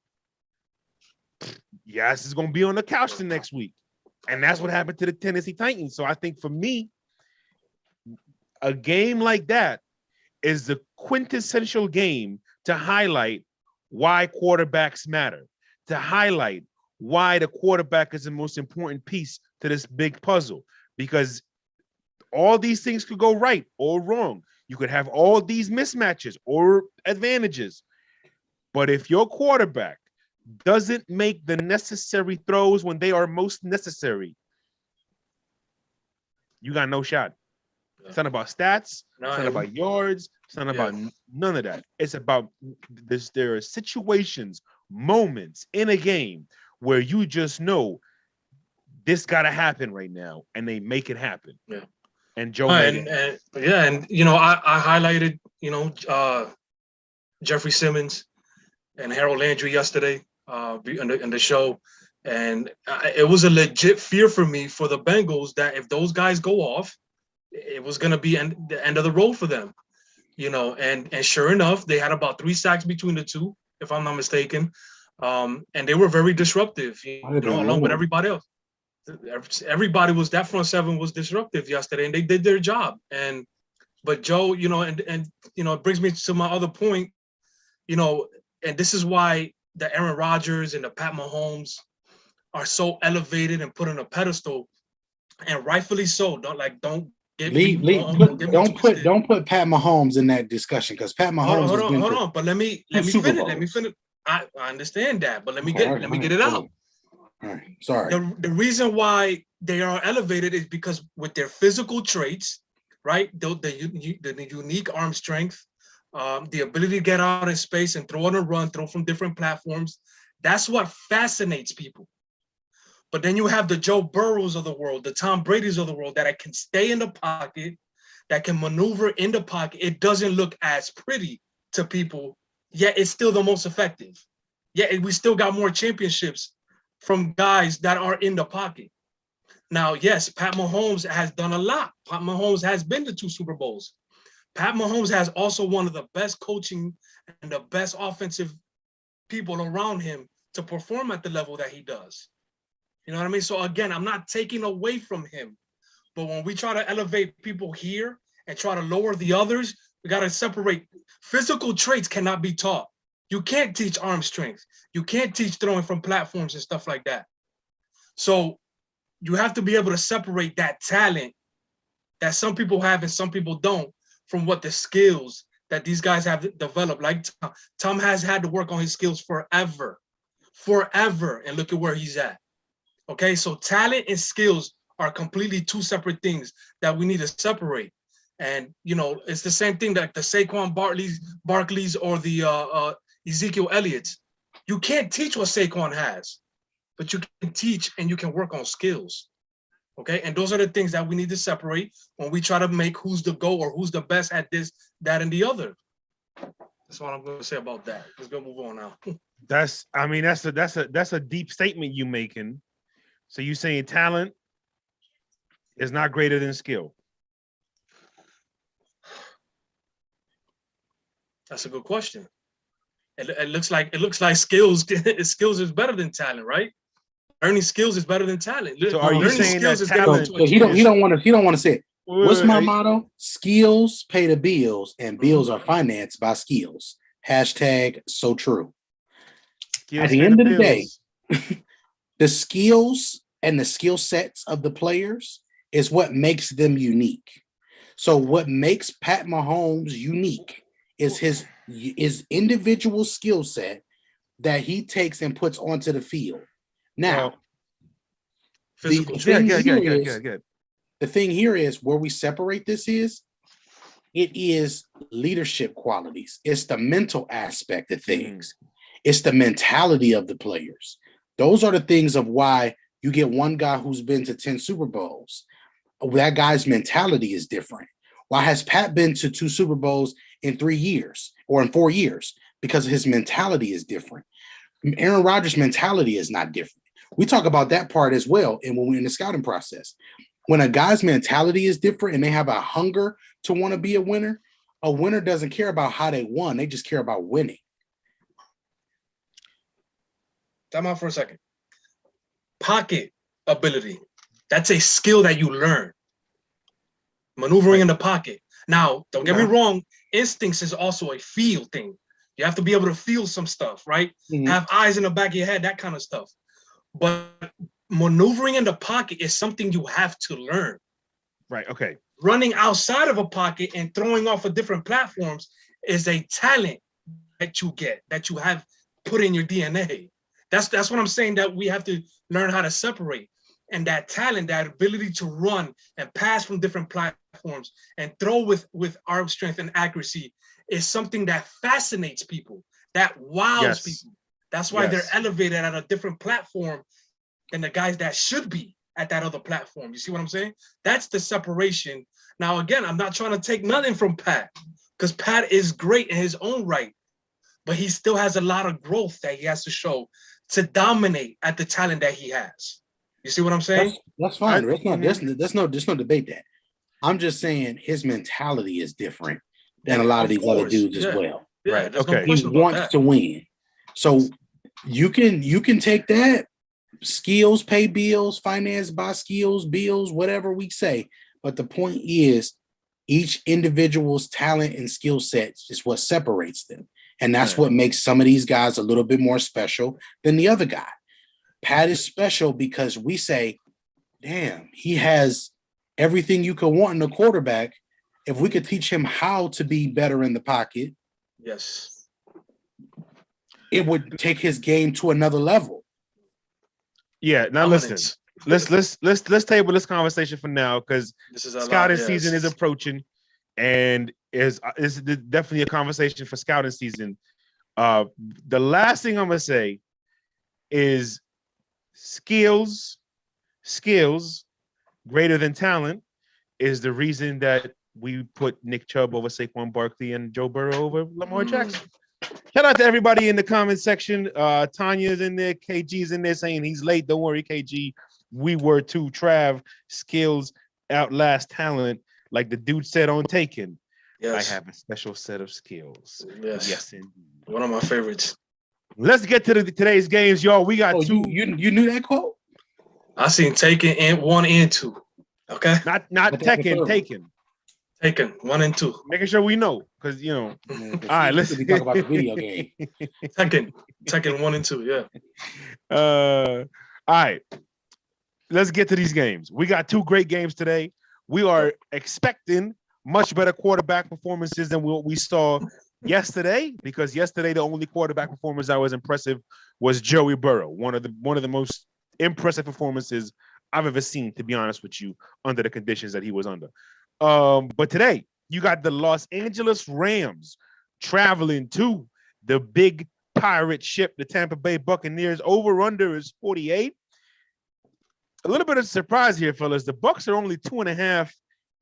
yes, it's going to be on the couch the next week. And that's what happened to the Tennessee Titans. So I think for me, a game like that is the quintessential game to highlight why quarterbacks matter, to highlight why the quarterback is the most important piece to this big puzzle, because all these things could go right or wrong. You could have all these mismatches or advantages. But if your quarterback doesn't make the necessary throws when they are most necessary, you got no shot. It's not about stats. It's not about yards. It's not about none of that. It's about this. There are situations, moments in a game where you just know this got to happen right now, and they make it happen. Yeah. And Joe and you know, I highlighted, you know, Jeffrey Simmons and Harold Landry yesterday in the show, and it was a legit fear for me for the Bengals that if those guys go off, it was going to be the end of the road for them, you know. And sure enough, they had about 3 sacks between the two, if I'm not mistaken. And they were very disruptive, along with everybody else. Everybody was, that front seven was disruptive yesterday, and they did their job. But Joe, and it brings me to my other point, and this is why the Aaron Rodgers and the Pat Mahomes are so elevated and put on a pedestal, and rightfully so. Don't put Pat Mahomes in that discussion, because Pat Mahomes hold on. But let me finish. I understand that, but let me get it out. All right, sorry. The reason why they are elevated is because with their physical traits, right? The unique arm strength, the ability to get out in space and throw on a run, throw from different platforms. That's what fascinates people. But then you have the Joe Burrows of the world, the Tom Brady's of the world, that can stay in the pocket, that can maneuver in the pocket. It doesn't look as pretty to people, yet it's still the most effective. Yet we still got more championships from guys that are in the pocket. Now, yes, Pat Mahomes has done a lot. Pat Mahomes has been to 2 Super Bowls. Pat Mahomes has also one of the best coaching and the best offensive people around him to perform at the level that he does. You know what I mean? So again, I'm not taking away from him, but when we try to elevate people here and try to lower the others, we got to separate. Physical traits cannot be taught. You can't teach arm strength. You can't teach throwing from platforms and stuff like that. So you have to be able to separate that talent that some people have and some people don't from what the skills that these guys have developed. Like Tom has had to work on his skills forever, and look at where he's at. Okay, so talent and skills are completely 2 separate things that we need to separate. And, it's the same thing that the Saquon Barkleys or the Ezekiel Elliott's. You can't teach what Saquon has, but you can teach and you can work on skills. Okay, and those are the things that we need to separate when we try to make who's the GOAT or who's the best at this, that, and the other. That's what I'm going to say about that. Let's go move on now. That's a deep statement you making. So you saying talent is not greater than skill? That's a good question. It looks like skills is better than talent, right? Learning skills is better than talent. So are you saying that talent? He don't want to say it. What's my motto? Skills pay the bills, and bills are financed by skills. # so true. Skills at the end of the day, the skills and the skill sets of the players is what makes them unique. So what makes Pat Mahomes unique is his individual skill set that he takes and puts onto the field. Now, the thing here is where we separate this is, it is leadership qualities. It's the mental aspect of things. It's the mentality of the players. Those are the things of why you get one guy who's been to 10 Super Bowls. That guy's mentality is different. Why has Pat been to 2 Super Bowls in 3 years or in 4 years? Because his mentality is different. Aaron Rodgers' mentality is not different. We talk about that part as well. And when we're in the scouting process, when a guy's mentality is different and they have a hunger to want to be a winner doesn't care about how they won. They just care about winning. Time out for a second. Pocket ability. That's a skill that you learn. Maneuvering in the pocket. Now, don't get me wrong. Instincts is also a feel thing. You have to be able to feel some stuff, right? Have eyes in the back of your head, that kind of stuff. But maneuvering in the pocket is something you have to learn. Right. Okay. Running outside of a pocket and throwing off of different platforms is a talent that you get, that you have put in your DNA. That's what I'm saying, that we have to learn how to separate. And that talent, that ability to run and pass from different platforms and throw with arm strength and accuracy is something that fascinates people, that wows people. That's why they're elevated at a different platform than the guys that should be at that other platform. You see what I'm saying? That's the separation. Now, again, I'm not trying to take nothing from Pat, because Pat is great in his own right, but he still has a lot of growth that he has to show to dominate at the talent that he has. You see what I'm saying? That's fine. There's no debate that. I'm just saying his mentality is different than a lot of these other dudes as well. Yeah, right. Okay. He wants to win. So You can take that. Skills pay bills, finance by skills, bills, whatever we say. But the point is, each individual's talent and skill sets is what separates them. And that's what makes some of these guys a little bit more special than the other guy. Pat is special because we say, damn, he has everything you could want in a quarterback. If we could teach him how to be better in the pocket, yes, it would take his game to another level. Yeah. Now listen, let's table this conversation for now because scouting season is approaching, and is definitely a conversation for scouting season. The last thing I'm gonna say is skills greater than talent is the reason that we put Nick Chubb over Saquon Barkley and Joe Burrow over Lamar Jackson. Shout out to everybody in the comment section. Tanya's in there, KG's in there saying he's late. Don't worry, KG. We were too. Trav, skills outlast talent. Like the dude said on Taken. Yes. I have a special set of skills. Yes, indeed. One of my favorites. Let's get to today's games, y'all. We got two. You knew that quote? I seen Taken in 1 and 2. Okay. Not Tekken, Taken. Taken 1 and 2. Making sure we know, because all right, let's talk about the video game. Tekken 1 and 2, yeah. All right. Let's get to these games. We got two great games today. We are expecting much better quarterback performances than what we saw yesterday, because yesterday the only quarterback performance that was impressive was Joey Burrow, one of the most impressive performances I've ever seen, to be honest with you, under the conditions that he was under. But today you got the Los Angeles Rams traveling to the big pirate ship, the Tampa Bay Buccaneers. Over under is 48. A little bit of surprise here, fellas. The Bucs are only 2.5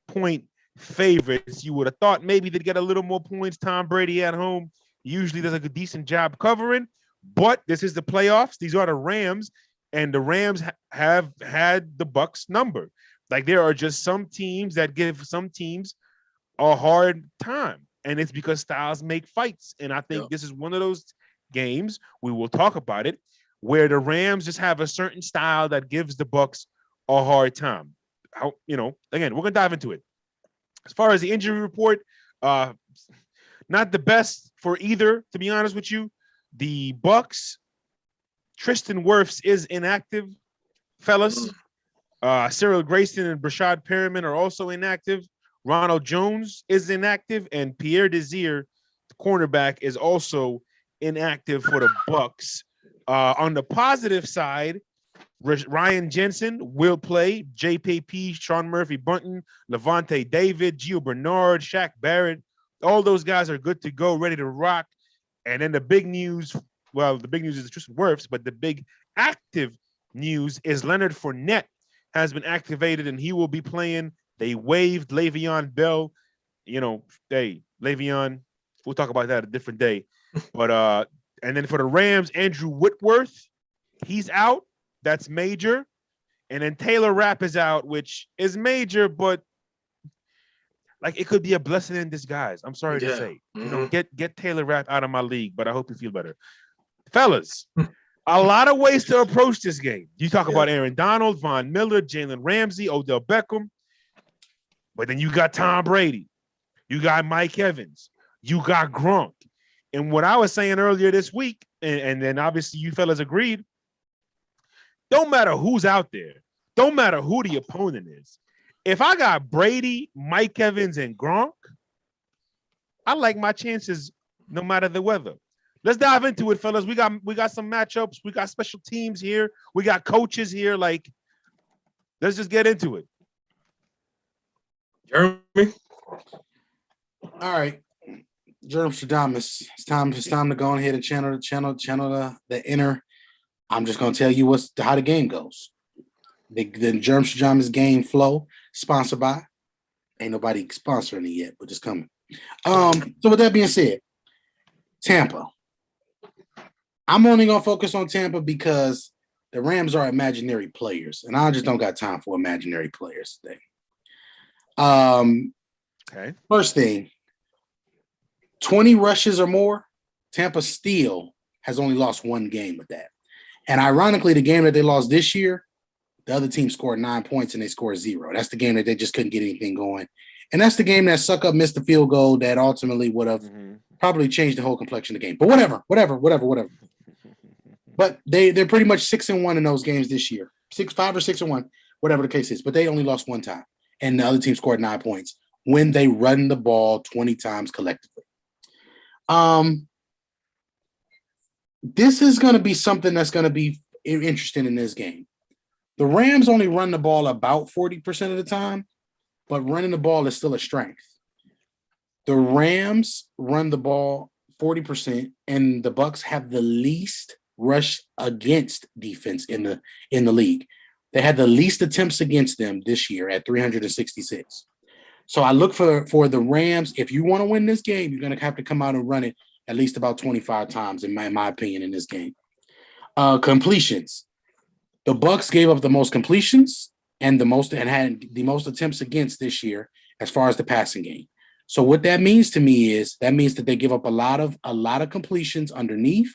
point favorites. You would have thought maybe they'd get a little more points. Tom Brady at home usually does a decent job covering, but this is the playoffs. These are the Rams, and the Rams have had the Bucs number. Like, there are just some teams that give some teams a hard time, and it's because styles make fights. And I think this is one of those games, we will talk about it, where the Rams just have a certain style that gives the Bucs a hard time. Again, we're going to dive into it. As far as the injury report, not the best for either, to be honest with you. The Bucs, Tristan Wirfs is inactive, fellas. Cyril Grayson and Brashad Perriman are also inactive. Ronald Jones is inactive, and Pierre Desir, the cornerback, is also inactive for the Bucs. On the positive side, Ryan Jensen will play. JPP, Sean Murphy-Bunting, Levante David, Gio Bernard, Shaq Barrett. All those guys are good to go, ready to rock. And then the big news, the big news is Tristan Wirfs, but the big active news is Leonard Fournette has been activated, and he will be playing. They waived Le'Veon Bell. Le'Veon, we'll talk about that a different day. But and then for the Rams, Andrew Whitworth, he's out. That's major. And then Taylor Rapp is out, which is major, but like, it could be a blessing in disguise. I'm sorry to say. Get Taylor Rapp out of my league, but I hope you feel better. Fellas, a lot of ways to approach this game. You talk about Aaron Donald, Von Miller, Jalen Ramsey, Odell Beckham. But then you got Tom Brady. You got Mike Evans. You got Gronk. And what I was saying earlier this week, and then obviously you fellas agreed, don't matter who's out there. Don't matter who the opponent is. If I got Brady, Mike Evans, and Gronk, I like my chances no matter the weather. Let's dive into it, fellas. We got some matchups. We got special teams here. We got coaches here. Like, let's just get into it. Jeremy? All right. Jermstradamus. It's time to go ahead and channel the inner. I'm just gonna tell you how the game goes. The Jermstradamus game flow, sponsored by. Ain't nobody sponsoring it yet, but it's coming. So with that being said, Tampa. I'm only gonna focus on Tampa because the Rams are imaginary players, and I just don't got time for imaginary players today. Okay. First thing, 20 rushes or more, Tampa still has only lost one game with that. And ironically, the game that they lost this year, the other team scored 9 points and they scored 0. That's the game that they just couldn't get anything going. And that's the game that Suck Up missed the field goal that ultimately would have probably changed the whole complexion of the game. But whatever. But they're pretty much 6-1 in those games this year. 5 or 6-1, whatever the case is. But they only lost one time. And the other team scored 9 points when they run the ball 20 times collectively. This is going to be something that's going to be interesting in this game. The Rams only run the ball about 40% of the time, but running the ball is still a strength. The Rams run the ball 40%, and the Bucs have the least rush against defense in the league. They had the least attempts against them this year at 366. So I look for the Rams. If you want to win this game, you're going to have to come out and run it at least about 25 times, in my opinion, in this game. Completions. The Bucs gave up the most completions and had the most attempts against this year as far as the passing game. So what that means to me is that means that they give up a lot of completions underneath.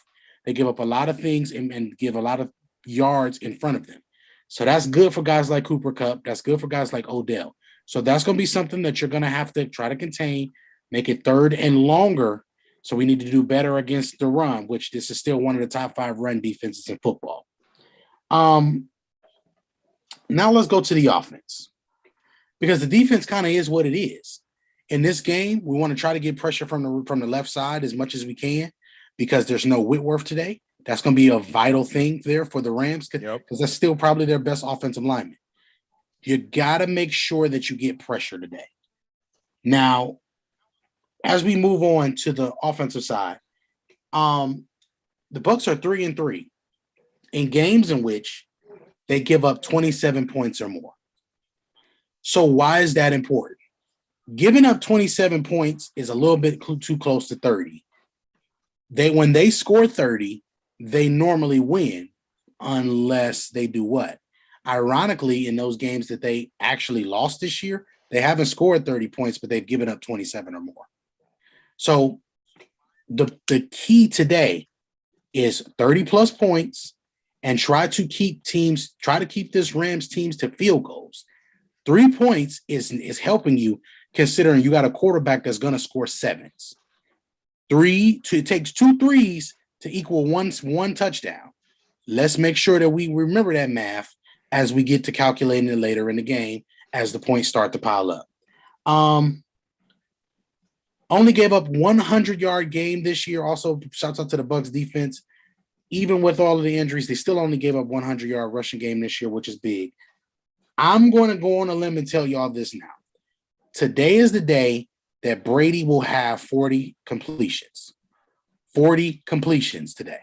They give up a lot of things and give a lot of yards in front of them. So that's good for guys like Cooper Kupp. That's good for guys like Odell. So that's going to be something that you're going to have to try to contain, make it third and longer. So we need to do better against the run, which this is still one of the top 5 run defenses in football. Now let's go to the offense, because the defense kind of is what it is. In this game, we want to try to get pressure from the left side as much as we can, because there's no Whitworth today. That's going to be a vital thing there for the Rams, because that's still probably their best offensive lineman. You got to make sure that you get pressure today. Now, as we move on to the offensive side, the Bucs are 3-3 in games in which they give up 27 points or more. So why is that important? Giving up 27 points is a little bit too close to 30. When they score 30, they normally win unless they do what? Ironically, in those games that they actually lost this year, they haven't scored 30 points, but they've given up 27 or more. So the key today is 30 plus points and try to keep this Rams teams to field goals. 3 points is helping you, considering you got a quarterback that's going to score 7s. It takes 2 threes to equal one touchdown. Let's make sure that we remember that math as we get to calculating it later in the game as the points start to pile up. Only gave up 100-yard game this year. Also, shouts out to the Bucs defense. Even with all of the injuries, they still only gave up 100-yard rushing game this year, which is big. I'm going to go on a limb and tell y'all this now. Today is the day that Brady will have 40 completions. 40 completions today.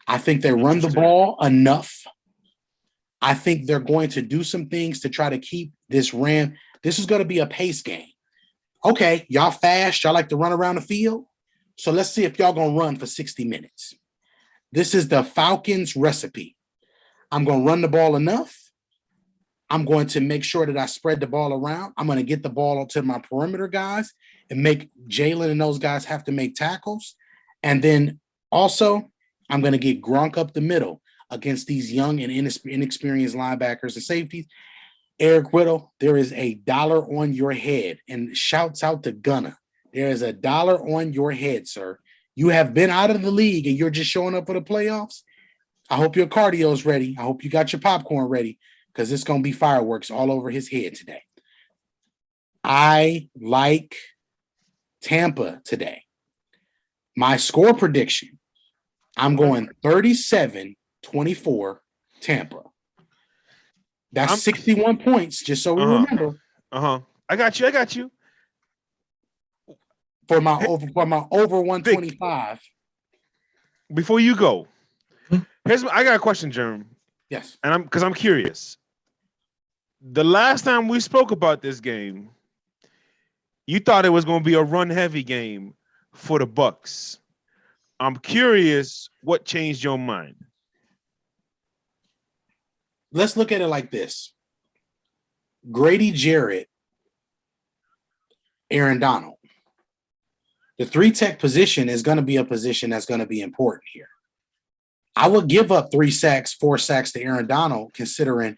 I think they run the ball enough. I think they're going to do some things to try to keep this Ram. This is going to be a pace game. Okay, y'all fast. Y'all like to run around the field. So let's see if y'all going to run for 60 minutes. This is the Falcons recipe. I'm going to run the ball enough. I'm going to make sure that I spread the ball around. I'm going to get the ball to my perimeter guys and make Jalen and those guys have to make tackles. And then also, I'm going to get Gronk up the middle against these young and inexperienced linebackers and safeties. Eric Whittle, there is $1 on your head. And shouts out to Gunna. There is $1 on your head, sir. You have been out of the league and you're just showing up for the playoffs. I hope your cardio is ready. I hope you got your popcorn ready, because it's going to be fireworks all over his head today. I like Tampa today. My score prediction, I'm going 37-24 Tampa. That's 61 points, just so we remember. I got you. For my over 125. Vic, before you go, I got a question, Jerm. Yes. And I'm curious. The last time we spoke about this game, you thought it was going to be a run-heavy game for the Bucs. I'm curious what changed your mind. Let's look at it like this. Grady Jarrett, Aaron Donald. The 3-tech position is going to be a position that's going to be important here. I would give up 3 sacks, 4 sacks to Aaron Donald, considering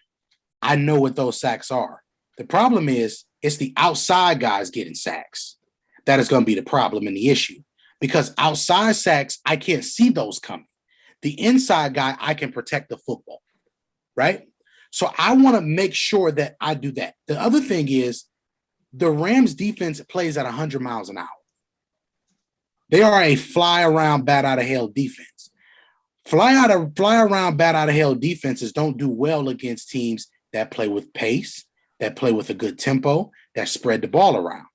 I know what those sacks are. The problem is it's the outside guys getting sacks. That is going to be the problem and the issue. Because outside sacks, I can't see those coming. The inside guy, I can protect the football, right? So I want to make sure that I do that. The other thing is the Rams defense plays at 100 miles an hour. They are a fly around, bat out of hell defense. Fly around, bat out of hell defenses don't do well against teams that play with pace, that play with a good tempo, that spread the ball around.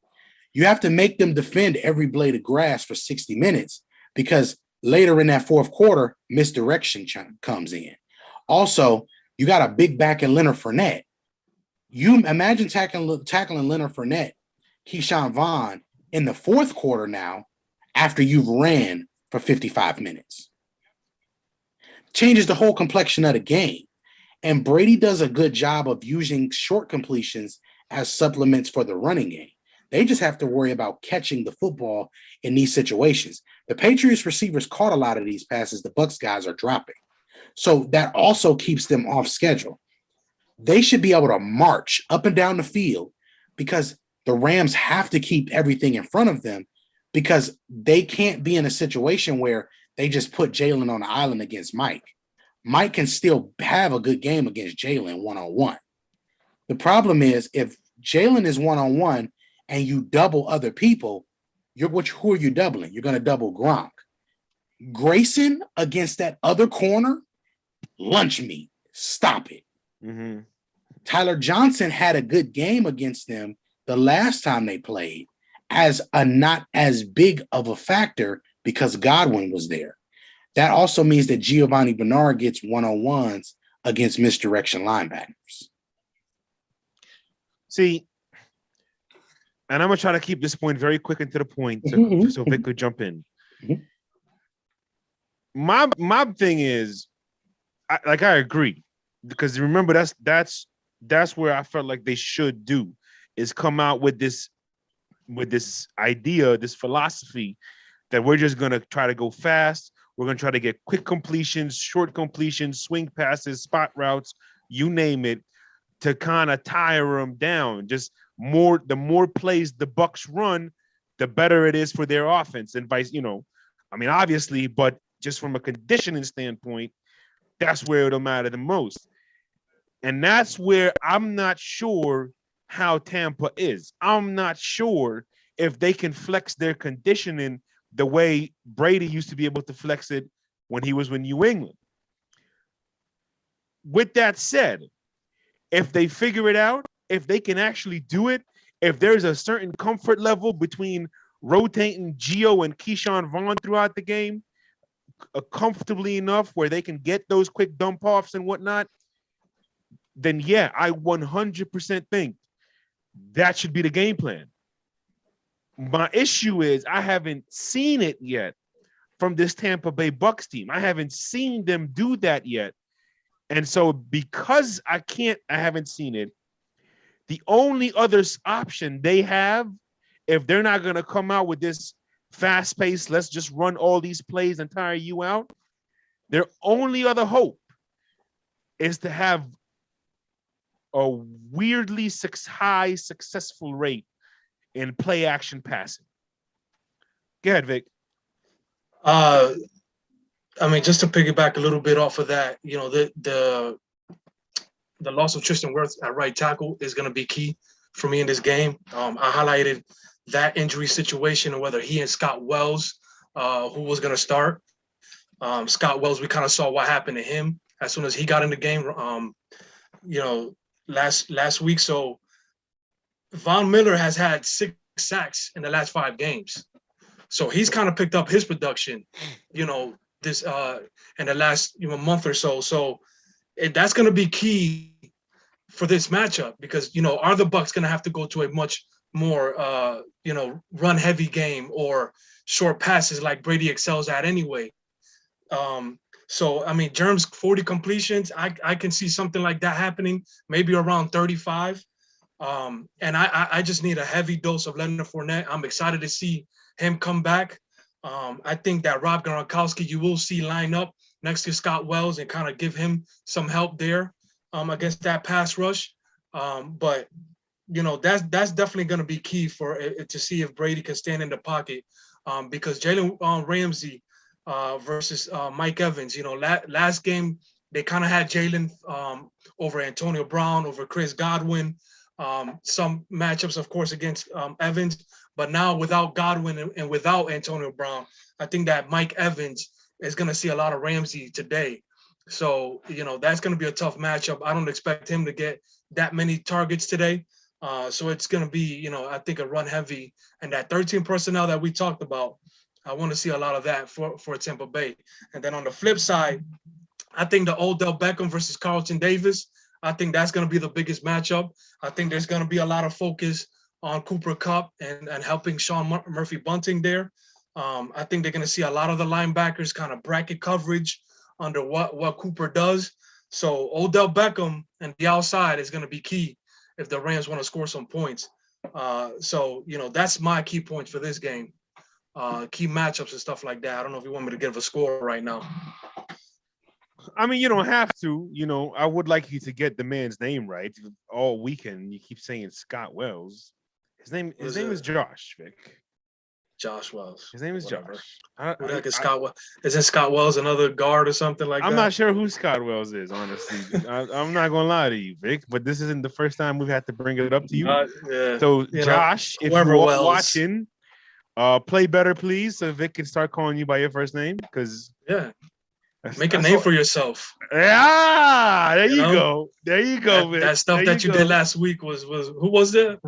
You have to make them defend every blade of grass for 60 minutes because later in that fourth quarter, misdirection comes in. Also, you got a big back in Leonard Fournette. You imagine tackling Leonard Fournette, Keyshawn Vaughn in the fourth quarter now after you've ran for 55 minutes. Changes the whole complexion of the game. And Brady does a good job of using short completions as supplements for the running game. They just have to worry about catching the football in these situations. The Patriots receivers caught a lot of these passes the Bucs guys are dropping. So that also keeps them off schedule. They should be able to march up and down the field because the Rams have to keep everything in front of them because they can't be in a situation where they just put Jalen on the island against Mike. Mike can still have a good game against Jalen one-on-one. The problem is if Jalen is one-on-one and you double other people, who are you doubling? You're going to double Gronk. Grayson against that other corner, lunch meat. Stop it. Mm-hmm. Tyler Johnson had a good game against them the last time they played as a not as big of a factor because Godwin was there. That also means that Giovanni Bernard gets one-on-ones against misdirection linebackers. See, and I'm going to try to keep this point very quick and to the point so Vic could jump in. Mm-hmm. My thing is, I agree. Because remember, that's where I felt like they should do is come out with this idea, this philosophy that we're just going to try to go fast. We're going to try to get quick completions, short completions, swing passes, spot routes, you name it, to kind of tire them down. Just the more plays the Bucs run, the better it is for their offense and obviously, but just from a conditioning standpoint, that's where it'll matter the most. And that's where I'm not sure how Tampa is. I'm not sure if they can flex their conditioning the way Brady used to be able to flex it when he was with New England. With that said, if they figure it out, if they can actually do it, if there's a certain comfort level between rotating Gio and Keyshawn Vaughn throughout the game, comfortably enough where they can get those quick dump offs and whatnot, then yeah, I 100% think that should be the game plan. My issue is I haven't seen it yet from this Tampa Bay Bucs team. I haven't seen them do that yet. And so because I haven't seen it, the only other option they have, if they're not going to come out with this fast pace, let's just run all these plays and tire you out, their only other hope is to have a weirdly high successful rate in play action passing. Go ahead, Vic. Just to piggyback a little bit off of that, the loss of Tristan Wirfs at right tackle is going to be key for me in this game. I highlighted that injury situation and whether he and Scott Wells, who was going to start. Scott Wells, we kind of saw what happened to him as soon as he got in the game, last week. So Von Miller has had 6 sacks in the last 5 games. So he's kind of picked up his production, this in the last month or so. So that's going to be key for this matchup because, are the Bucs going to have to go to a much more, run heavy game or short passes like Brady excels at anyway? Germ's 40 completions, I can see something like that happening, maybe around 35. And I just need a heavy dose of Leonard Fournette. I'm excited to see him come back. I think that Rob Gronkowski, you will see line up next to Scott Wells and kind of give him some help there against that pass rush. But that's definitely going to be key for to see if Brady can stand in the pocket, because Jalen Ramsey versus Mike Evans, last game they kind of had Jalen over Antonio Brown, over Chris Godwin, some matchups, of course, against Evans, but now without Godwin and without Antonio Brown, I think that Mike Evans is going to see a lot of Ramsey today. So, that's going to be a tough matchup. I don't expect him to get that many targets today. So it's going to be, I think a run heavy, and that 13 personnel that we talked about, I want to see a lot of that for Tampa Bay. And then on the flip side, I think the Odell Beckham versus Carlton Davis, I think that's going to be the biggest matchup. I think there's going to be a lot of focus on Cooper Kupp and helping Sean Murphy Bunting there. I think they're going to see a lot of the linebackers kind of bracket coverage under what Cooper does. So Odell Beckham and the outside is going to be key if the Rams want to score some points. So that's my key points for this game. Key matchups and stuff like that. I don't know if you want me to give a score right now. I mean, you don't have to. I would like you to get the man's name right. All weekend, you keep saying Scott Wells. His name is Josh, Vic. Josh Wells. His name is Whatever. Josh. Who the heck is Scott Wells? Isn't Scott Wells another guard or something like that? I'm not sure who Scott Wells is, honestly. I'm not going to lie to you, Vic, but this isn't the first time we've had to bring it up to you. Yeah. So, Josh, if you're watching, play better, please, so Vic can start calling you by your first name, because make a name for yourself. Yeah, there you go. There you go, Vic. That stuff that you did last week was who was it?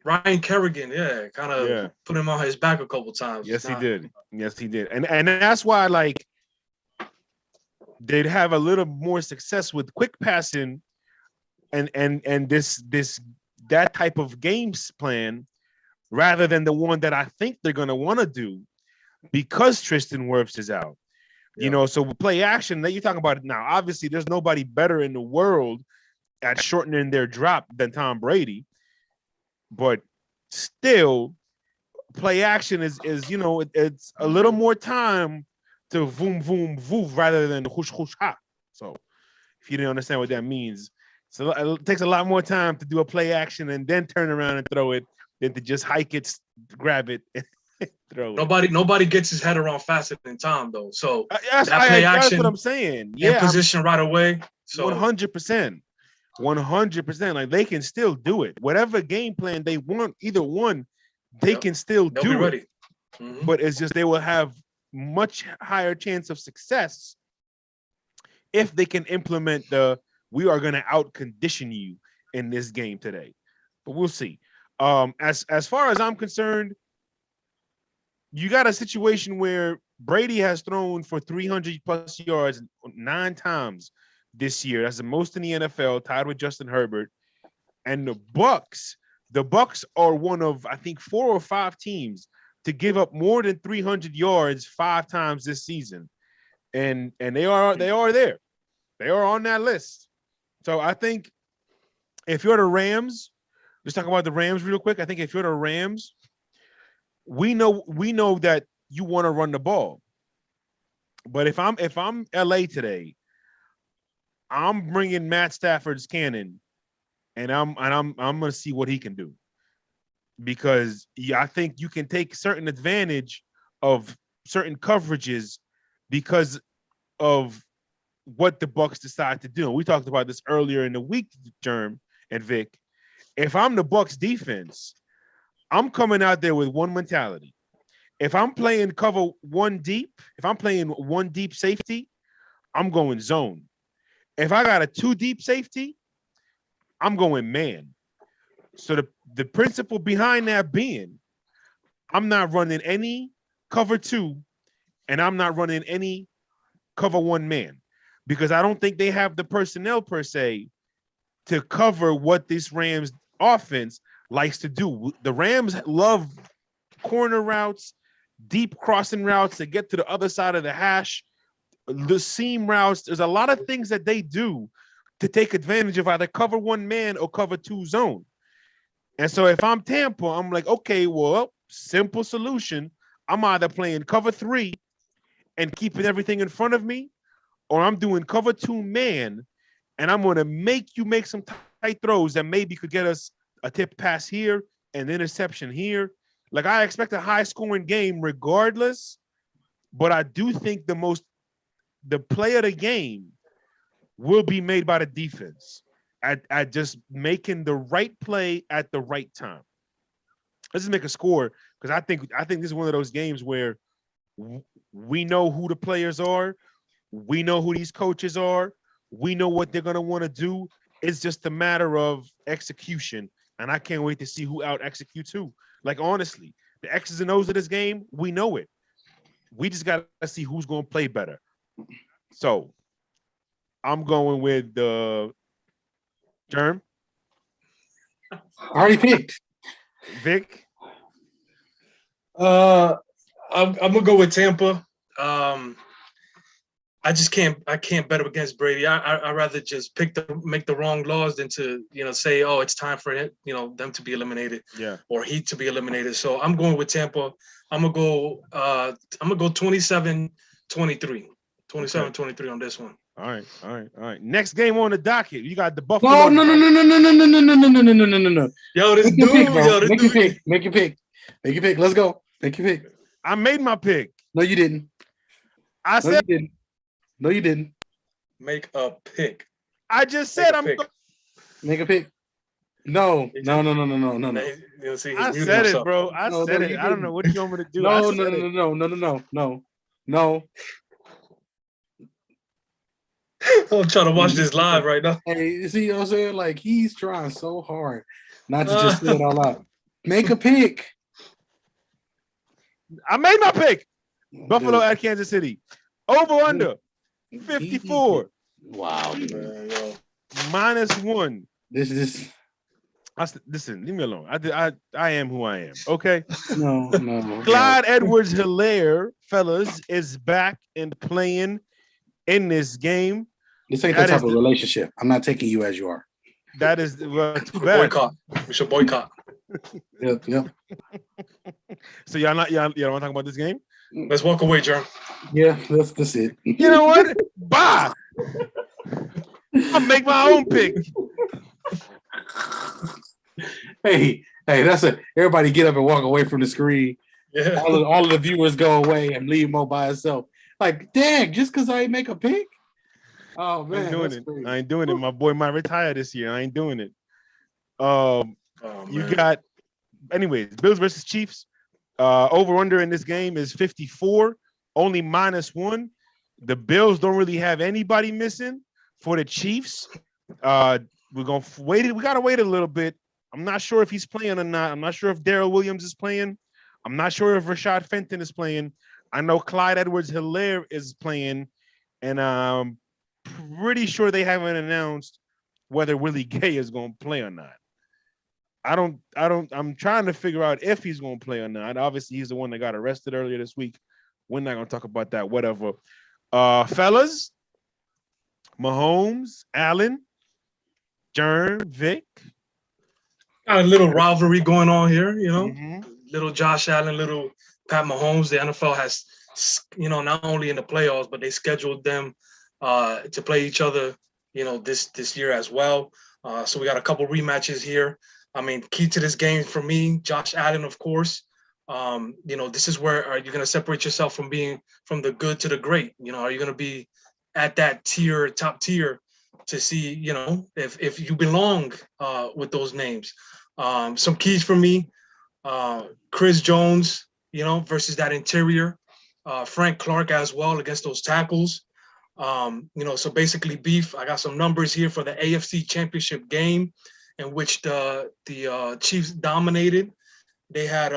Ryan Kerrigan, kind of put him on his back a couple times. Yes, he did. And that's why, they'd have a little more success with quick passing and that type of games plan rather than the one that I think they're going to want to do because Tristan Wirfs is out. So play action that you're talking about it now. Obviously, there's nobody better in the world at shortening their drop than Tom Brady. But still, play action is it's a little more time to voom voom voom rather than whoosh whoosh ha. So if you didn't understand what that means, so it takes a lot more time to do a play action and then turn around and throw it than to just hike it, grab it, and throw it. Nobody gets his head around faster than Tom though. So that's what I'm saying. Yeah, position right away. So 100%. 100%. Like they can still do it. Whatever game plan they want, either one, they can still do be ready. It. Mm-hmm. But it's just they will have much higher chance of success if they can implement we are going to out condition you in this game today. But we'll see. As far as I'm concerned, you got a situation where Brady has thrown for 300 plus yards 9 times this year. That's the most in the NFL, tied with Justin Herbert. And the Bucks are one of, I think, 4 or 5 teams to give up more than 300 yards 5 times this season. And they are there. They are on that list. So I think if you're the Rams, let's talk about the Rams real quick. I think if you're the Rams, we know that you want to run the ball. But if I'm LA today, I'm bringing Matt Stafford's cannon, and I'm going to see what he can do, because I think you can take certain advantage of certain coverages because of what the Bucs decide to do. We talked about this earlier in the week, Germ and Vic. If I'm the Bucs defense, I'm coming out there with one mentality. If I'm playing cover one deep, if I'm playing one deep safety, I'm going zone. If I got a 2 deep safety, I'm going man. So the principle behind that being, I'm not running any cover 2, and I'm not running any cover 1 man, because I don't think they have the personnel per se to cover what this Rams offense likes to do. The Rams love corner routes, deep crossing routes to get to the other side of the hash, the seam routes. There's a lot of things that they do to take advantage of either cover 1 man or cover 2 zone. And so if I'm Tampa, I'm like, okay, well, simple solution. I'm either playing cover 3 and keeping everything in front of me, or I'm doing cover 2 man, and I'm going to make you make some tight throws that maybe could get us a tip pass here, an interception here. Like, I expect a high scoring game regardless, but I do think the play of the game will be made by the defense at just making the right play at the right time. Let's just make a score, because I think this is one of those games where we know who the players are, we know who these coaches are, we know what they're gonna want to do. It's just a matter of execution, and I can't wait to see who out executes who. Like, honestly, the X's and O's of this game, we know it. We just gotta see who's gonna play better. So I'm going with the Germ. I already picked. Vic. I'm gonna go with Tampa. I can't bet against Brady. I rather just make the wrong laws than to, say, oh, it's time for it, them to be eliminated, or Heat to be eliminated. So I'm going with Tampa. I'm gonna go 27-23. 27-23 on this one. All right. Next game on the docket, you got the Buffalo. No. Yo, this dude, Make your pick. Let's go. Make your pick. I made my pick. No, you didn't. No, you didn't. Make a pick. I just said Make a pick. No. See, I said it, bro. I said it. I don't know what you want me to do. No. I'm trying to watch this live right now. Hey, you see what I'm saying? Like, he's trying so hard not to just say it all out. Make a pick. I made my pick. Buffalo at Kansas City. Over under 54. Wow. -1. Listen, leave me alone. I am who I am. Okay. No. Clyde Edwards-Helaire, fellas, is back and playing in this game. This ain't that type of relationship. I'm not taking you as you are. That is too bad. Boycott. We should boycott. Yep. So y'all want to talk about this game? Let's walk away, Jerm. Yeah, that's it. You know what? Bye. I'll make my own pick. Hey, that's it. Everybody get up and walk away from the screen. Yeah. All of the viewers go away and leave Mo by himself. Like, dang, just because I make a pick? Oh, man. I ain't doing it. My boy might retire this year. I ain't doing it. You got, anyways, Bills versus Chiefs. Over under in this game is 54, only -1. The Bills don't really have anybody missing. For the Chiefs, we're gonna wait. We gotta wait a little bit. I'm not sure if he's playing or not. I'm not sure if Darrell Williams is playing. I'm not sure if Rashad Fenton is playing. I know Clyde Edwards-Helaire is playing, and I'm pretty sure they haven't announced whether Willie Gay is gonna play or not. I'm trying to figure out if he's going to play or not. Obviously, he's the one that got arrested earlier this week. We're not going to talk about that. Whatever. Fellas, Mahomes, Allen, Jern, Vic. Got a little rivalry going on here, Mm-hmm. Little Josh Allen, little Pat Mahomes. The NFL has, not only in the playoffs, but they scheduled them to play each other, this year as well. So we got a couple rematches here. I mean, key to this game for me, Josh Allen, of course. This is where are you going to separate yourself from the good to the great? Are you going to be at that top tier to see, if you belong with those names? Some keys for me, Chris Jones, versus that interior, Frank Clark as well against those tackles. So basically beef. I got some numbers here for the AFC Championship game, in which the Chiefs dominated. They had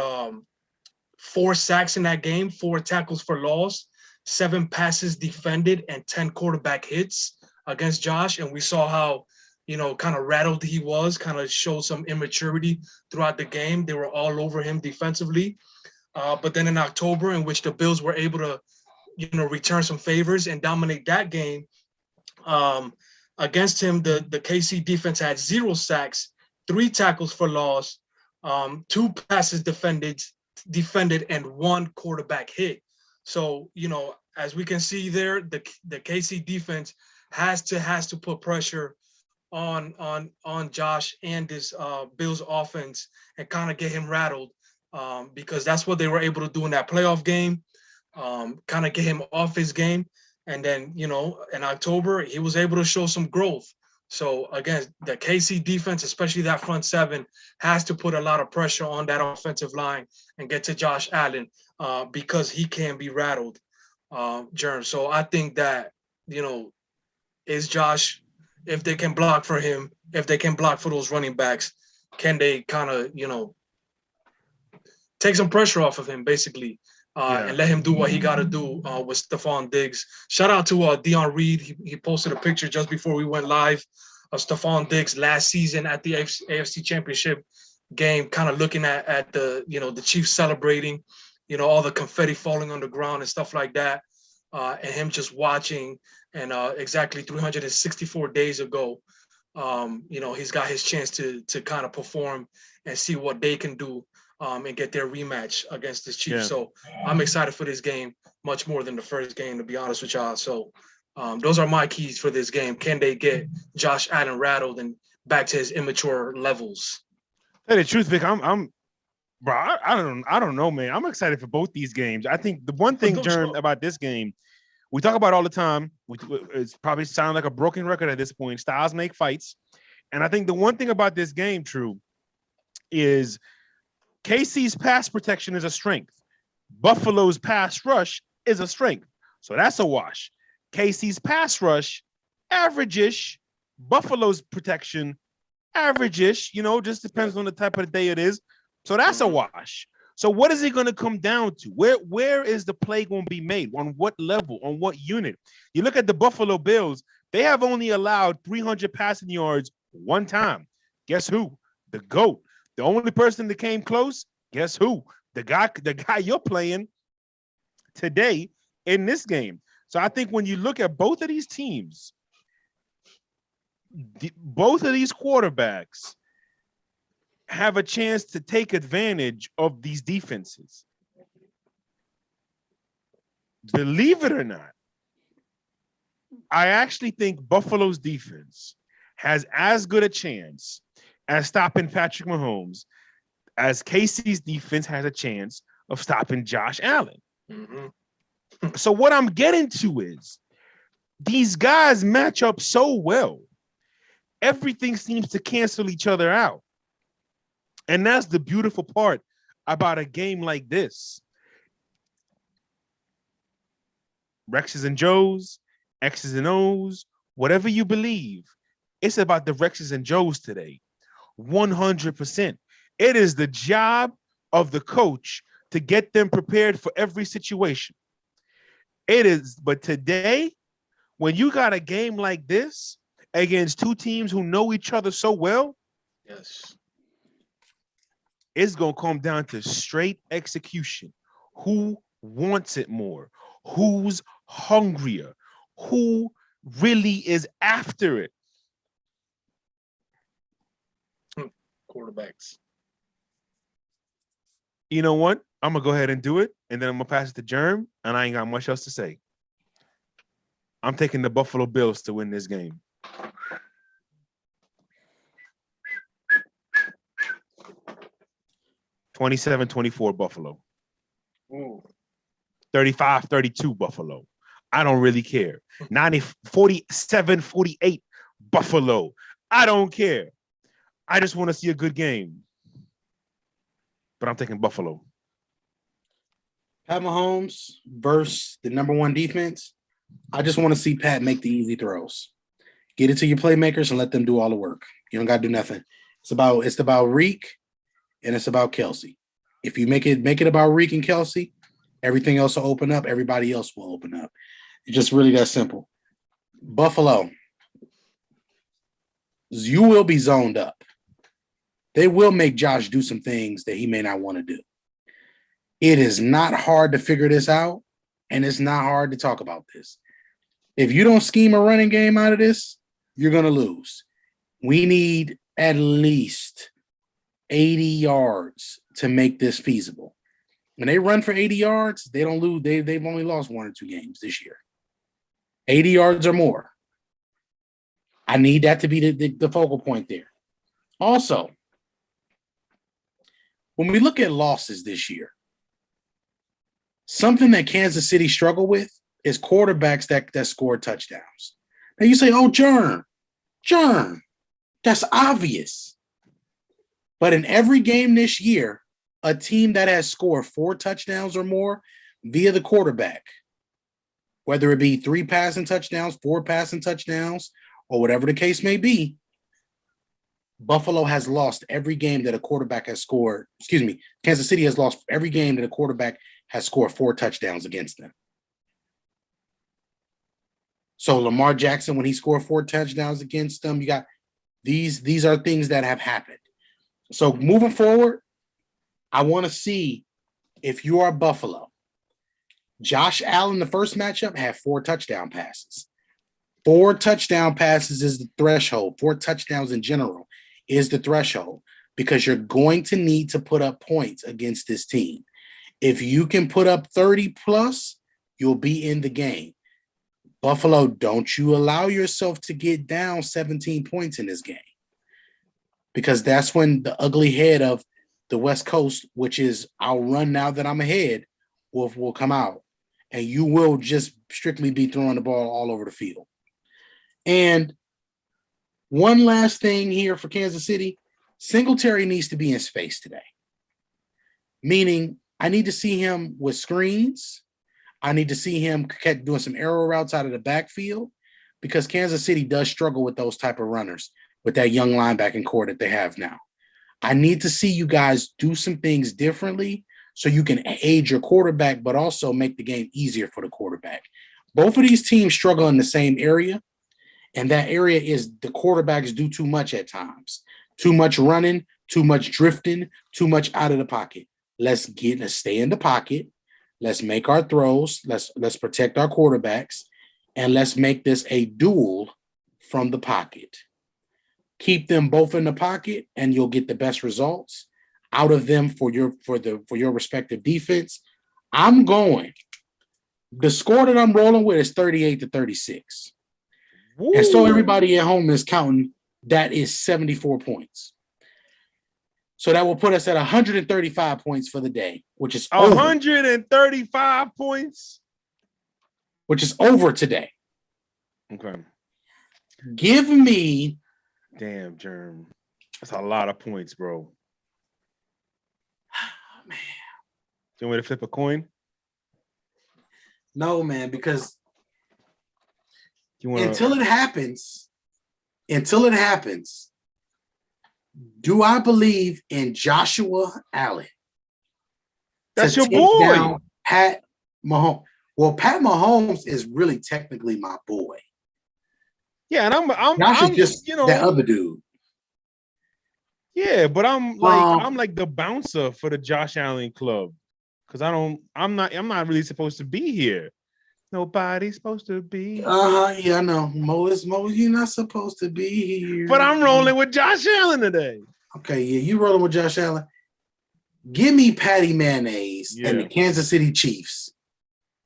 4 sacks in that game, 4 tackles for loss, 7 passes defended, and 10 quarterback hits against Josh. And we saw how, kind of rattled he was, kind of showed some immaturity throughout the game. They were all over him defensively. But then in October, in which the Bills were able to, return some favors and dominate that game, against him, the KC defense had 0 sacks, 3 tackles for loss, 2 passes defended, and 1 quarterback hit. So, as we can see there, the KC defense has to put pressure on Josh and this Bills offense and kind of get him rattled, because that's what they were able to do in that playoff game, kind of get him off his game. And then, in October, he was able to show some growth. So again, the KC defense, especially that front seven, has to put a lot of pressure on that offensive line and get to Josh Allen, because he can be rattled, Germ. So I think that, is Josh, if they can block for him, if they can block for those running backs, can they kind of, take some pressure off of him, basically, and let him do what he got to do with Stephon Diggs. Shout out to Dion Reed. He posted a picture just before we went live of Stephon Diggs last season at the AFC Championship game, kind of looking at the, the Chiefs celebrating, all the confetti falling on the ground and stuff like that, and him just watching. And exactly 364 days ago, he's got his chance to kind of perform and see what they can do, and get their rematch against the Chiefs. Yeah. So I'm excited for this game much more than the first game, to be honest with y'all. So those are my keys for this game. Can they get Josh Allen rattled and back to his immature levels? Hey, the truth, Vic, bro, I don't know, man. I'm excited for both these games. I think the one thing, Jern, about this game, we talk about all the time. It's probably sound like a broken record at this point. Styles make fights. And I think the one thing about this game, True, is KC's pass protection is a strength. Buffalo's pass rush is a strength. So that's a wash. KC's pass rush, average-ish. Buffalo's protection, average-ish. Just depends on the type of day it is. So that's a wash. So what is it going to come down to? Where is the play going to be made? On what level? On what unit? You look at the Buffalo Bills, they have only allowed 300 passing yards one time. Guess who? The GOAT. The only person that came close, guess who? The guy you're playing today in this game. So I think when you look at both of these teams, both of these quarterbacks have a chance to take advantage of these defenses. Believe it or not, I actually think Buffalo's defense has as good a chance as stopping Patrick Mahomes as KC's defense has a chance of stopping Josh Allen. Mm-hmm. So what I'm getting to is these guys match up so well. Everything seems to cancel each other out. And that's the beautiful part about a game like this. Rexes and Joes, X's and O's, whatever you believe, it's about the Rexes and Joes today. 100%. It is the job of the coach to get them prepared for every situation. It is, but today, when you got a game like this against two teams who know each other so well, yes, it's going to come down to straight execution. Who wants it more? Who's hungrier? Who really is after it? Quarterbacks. You know what? I'm going to go ahead and do it, and then I'm going to pass it to Germ, and I ain't got much else to say. I'm taking the Buffalo Bills to win this game. (27-24) Buffalo. 35-32 Buffalo. I don't really care. 47-48 Buffalo. I don't care. I just want to see a good game. But I'm taking Buffalo. Pat Mahomes versus the number one defense. I just want to see Pat make the easy throws. Get it to your playmakers and let them do all the work. You don't got to do nothing. It's about Reek and it's about Kelsey. If you make it about Reek and Kelsey, everything else will open up. Everybody else will open up. It's just really that simple. Buffalo, you will be zoned up. They will make Josh do some things that he may not want to do. It is not hard to figure this out, and it's not hard to talk about this. If you don't scheme a running game out of this, you're going to lose. We need at least 80 yards to make this feasible. When they run for 80 yards, they don't lose. They've only lost 1 or 2 games this year. 80 yards or more. I need that to be the focal point there. Also, when we look at losses this year, something that Kansas City struggle with is quarterbacks that score touchdowns. Now you say, oh, Germ, that's obvious. But in every game this year, a team that has scored 4 touchdowns or more via the quarterback, whether it be 3 passing touchdowns, 4 passing touchdowns, or whatever the case may be, Buffalo has lost every game that a quarterback has scored. Kansas City has lost every game that a quarterback has scored 4 touchdowns against them. So Lamar Jackson, when he scored 4 touchdowns against them, you got these are things that have happened. So moving forward, I want to see if you are Buffalo. Josh Allen, the first matchup, had 4 touchdown passes. 4 touchdown passes is the threshold. 4 touchdowns in general is the threshold because you're going to need to put up points against this team. If you can put up 30 plus, you'll be in the game. Buffalo, don't you allow yourself to get down 17 points in this game because that's when the ugly head of the West Coast, which is I'll run now that I'm ahead, will come out. And you will just strictly be throwing the ball all over the field. And one last thing here for Kansas City, Singletary needs to be in space today. Meaning, I need to see him with screens. I need to see him doing some arrow routes out of the backfield because Kansas City does struggle with those type of runners with that young linebacking core that they have now. I need to see you guys do some things differently so you can aid your quarterback, but also make the game easier for the quarterback. Both of these teams struggle in the same area, and that area is the quarterbacks do too much at times. Too much running, too much drifting, too much out of the pocket. Let's stay in the pocket. Let's make our throws. Let's protect our quarterbacks, and let's make this a duel from the pocket. Keep them both in the pocket, and you'll get the best results out of them for your respective defense. I'm going. The score that I'm rolling with is 38-36. Woo. And so everybody at home is counting. That is 74 points. So that will put us at 135 points for the day, which is 135 points, which is over today. Okay. Give me. Damn, Germ. That's a lot of points, bro. Oh, man. Do you want me to flip a coin? No, man, because until it happens, do I believe in Joshua Allen? That's your boy. Pat Mahomes. Well, Pat Mahomes is really technically my boy. Yeah, and I'm just that other dude. Yeah, but I'm like the bouncer for the Josh Allen club because I'm not really supposed to be here. Nobody's supposed to be. Yeah, I know. Mo, you're not supposed to be here. But I'm rolling with Josh Allen today. Okay, yeah, you rolling with Josh Allen. Give me Patty Mayonnaise and the Kansas City Chiefs.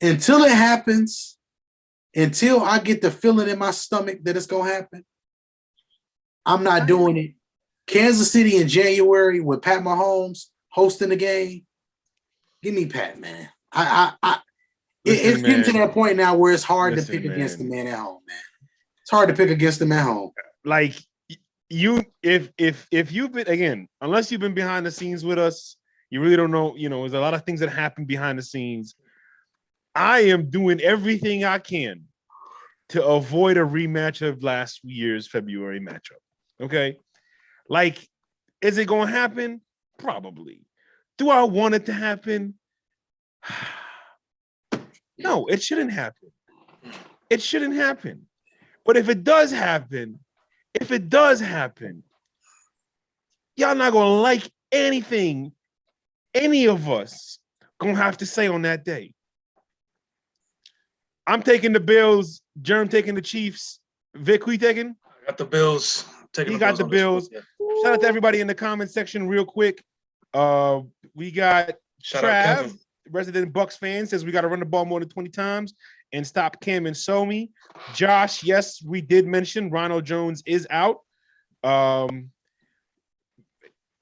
Until it happens, until I get the feeling in my stomach that it's gonna happen, I'm not doing it. Kansas City in January with Pat Mahomes hosting the game. Give me Pat, man. It's getting to that point now where it's hard to pick against the man at home, man. It's hard to pick against them at home. Like if you've been, again, unless you've been behind the scenes with us, you really don't know. There's a lot of things that happen behind the scenes. I am doing everything I can to avoid a rematch of last year's February matchup. Okay, like, is it going to happen? Probably. Do I want it to happen? No, it shouldn't happen. It shouldn't happen. But if it does happen, y'all not going to like anything any of us going to have to say on that day. I'm taking the Bills. Germ taking the Chiefs. Vic, who you taking? I got the Bills. He got the Bills. Shout out to everybody in the comment section real quick. We got Shout out Trav, Kevin. resident Bucks fan, says we got to run the ball more than 20 times and stop Cam and Somi. Josh, yes, we did mention Ronald Jones is out.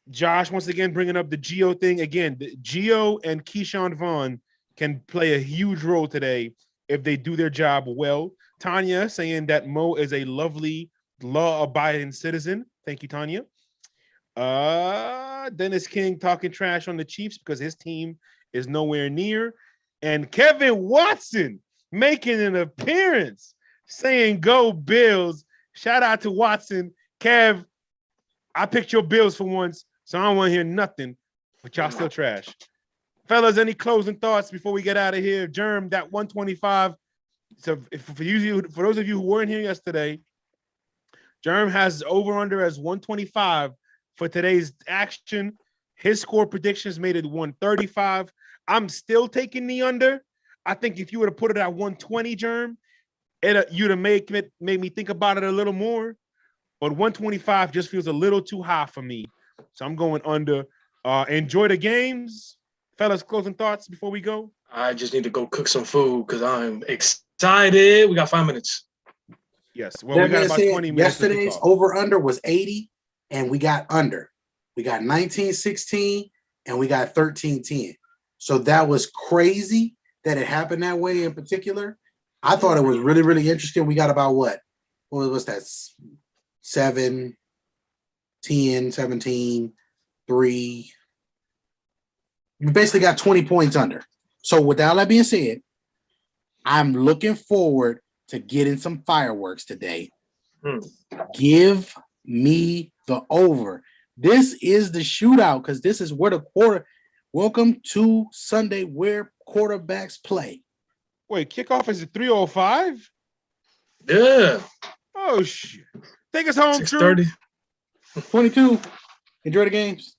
Josh, once again, bringing up the Geo thing. Again, the Geo and Keyshawn Vaughn can play a huge role today if they do their job well. Tanya saying that Mo is a lovely, law-abiding citizen. Thank you, Tanya. Dennis King talking trash on the Chiefs because his team is nowhere near. And Kevin Watson making an appearance saying go Bills. Shout out to Watson. Kev, I picked your Bills for once, so I don't want to hear nothing, but y'all still trash. Fellas, any closing thoughts before we get out of here? Germ, that 125. So for those of you who weren't here yesterday, Germ has over-under as 125 for today's action. His score predictions made it 135. I'm still taking the under. I think if you would have put it at 120, Germ, you'd have made me think about it a little more. But 125 just feels a little too high for me. So I'm going under. Enjoy the games. Fellas, closing thoughts before we go? I just need to go cook some food because I'm excited. We got 5 minutes. Yes. Well, we got about 20 minutes. Yesterday's over-under was 80, and we got under. We got 19-16, and we got 13-10. So that was crazy that it happened that way in particular. I thought it was really, really interesting. We got about what was that? 7, 10, 17, 3. You basically got 20 points under. So with all that being said, I'm looking forward to getting some fireworks today. Give me the over. This is the shootout because this is where the quarter. Welcome to Sunday where quarterbacks play. Wait, kickoff is at 3:05? Yeah. Oh, shit. Take us home, 6:30. 22. Enjoy the games.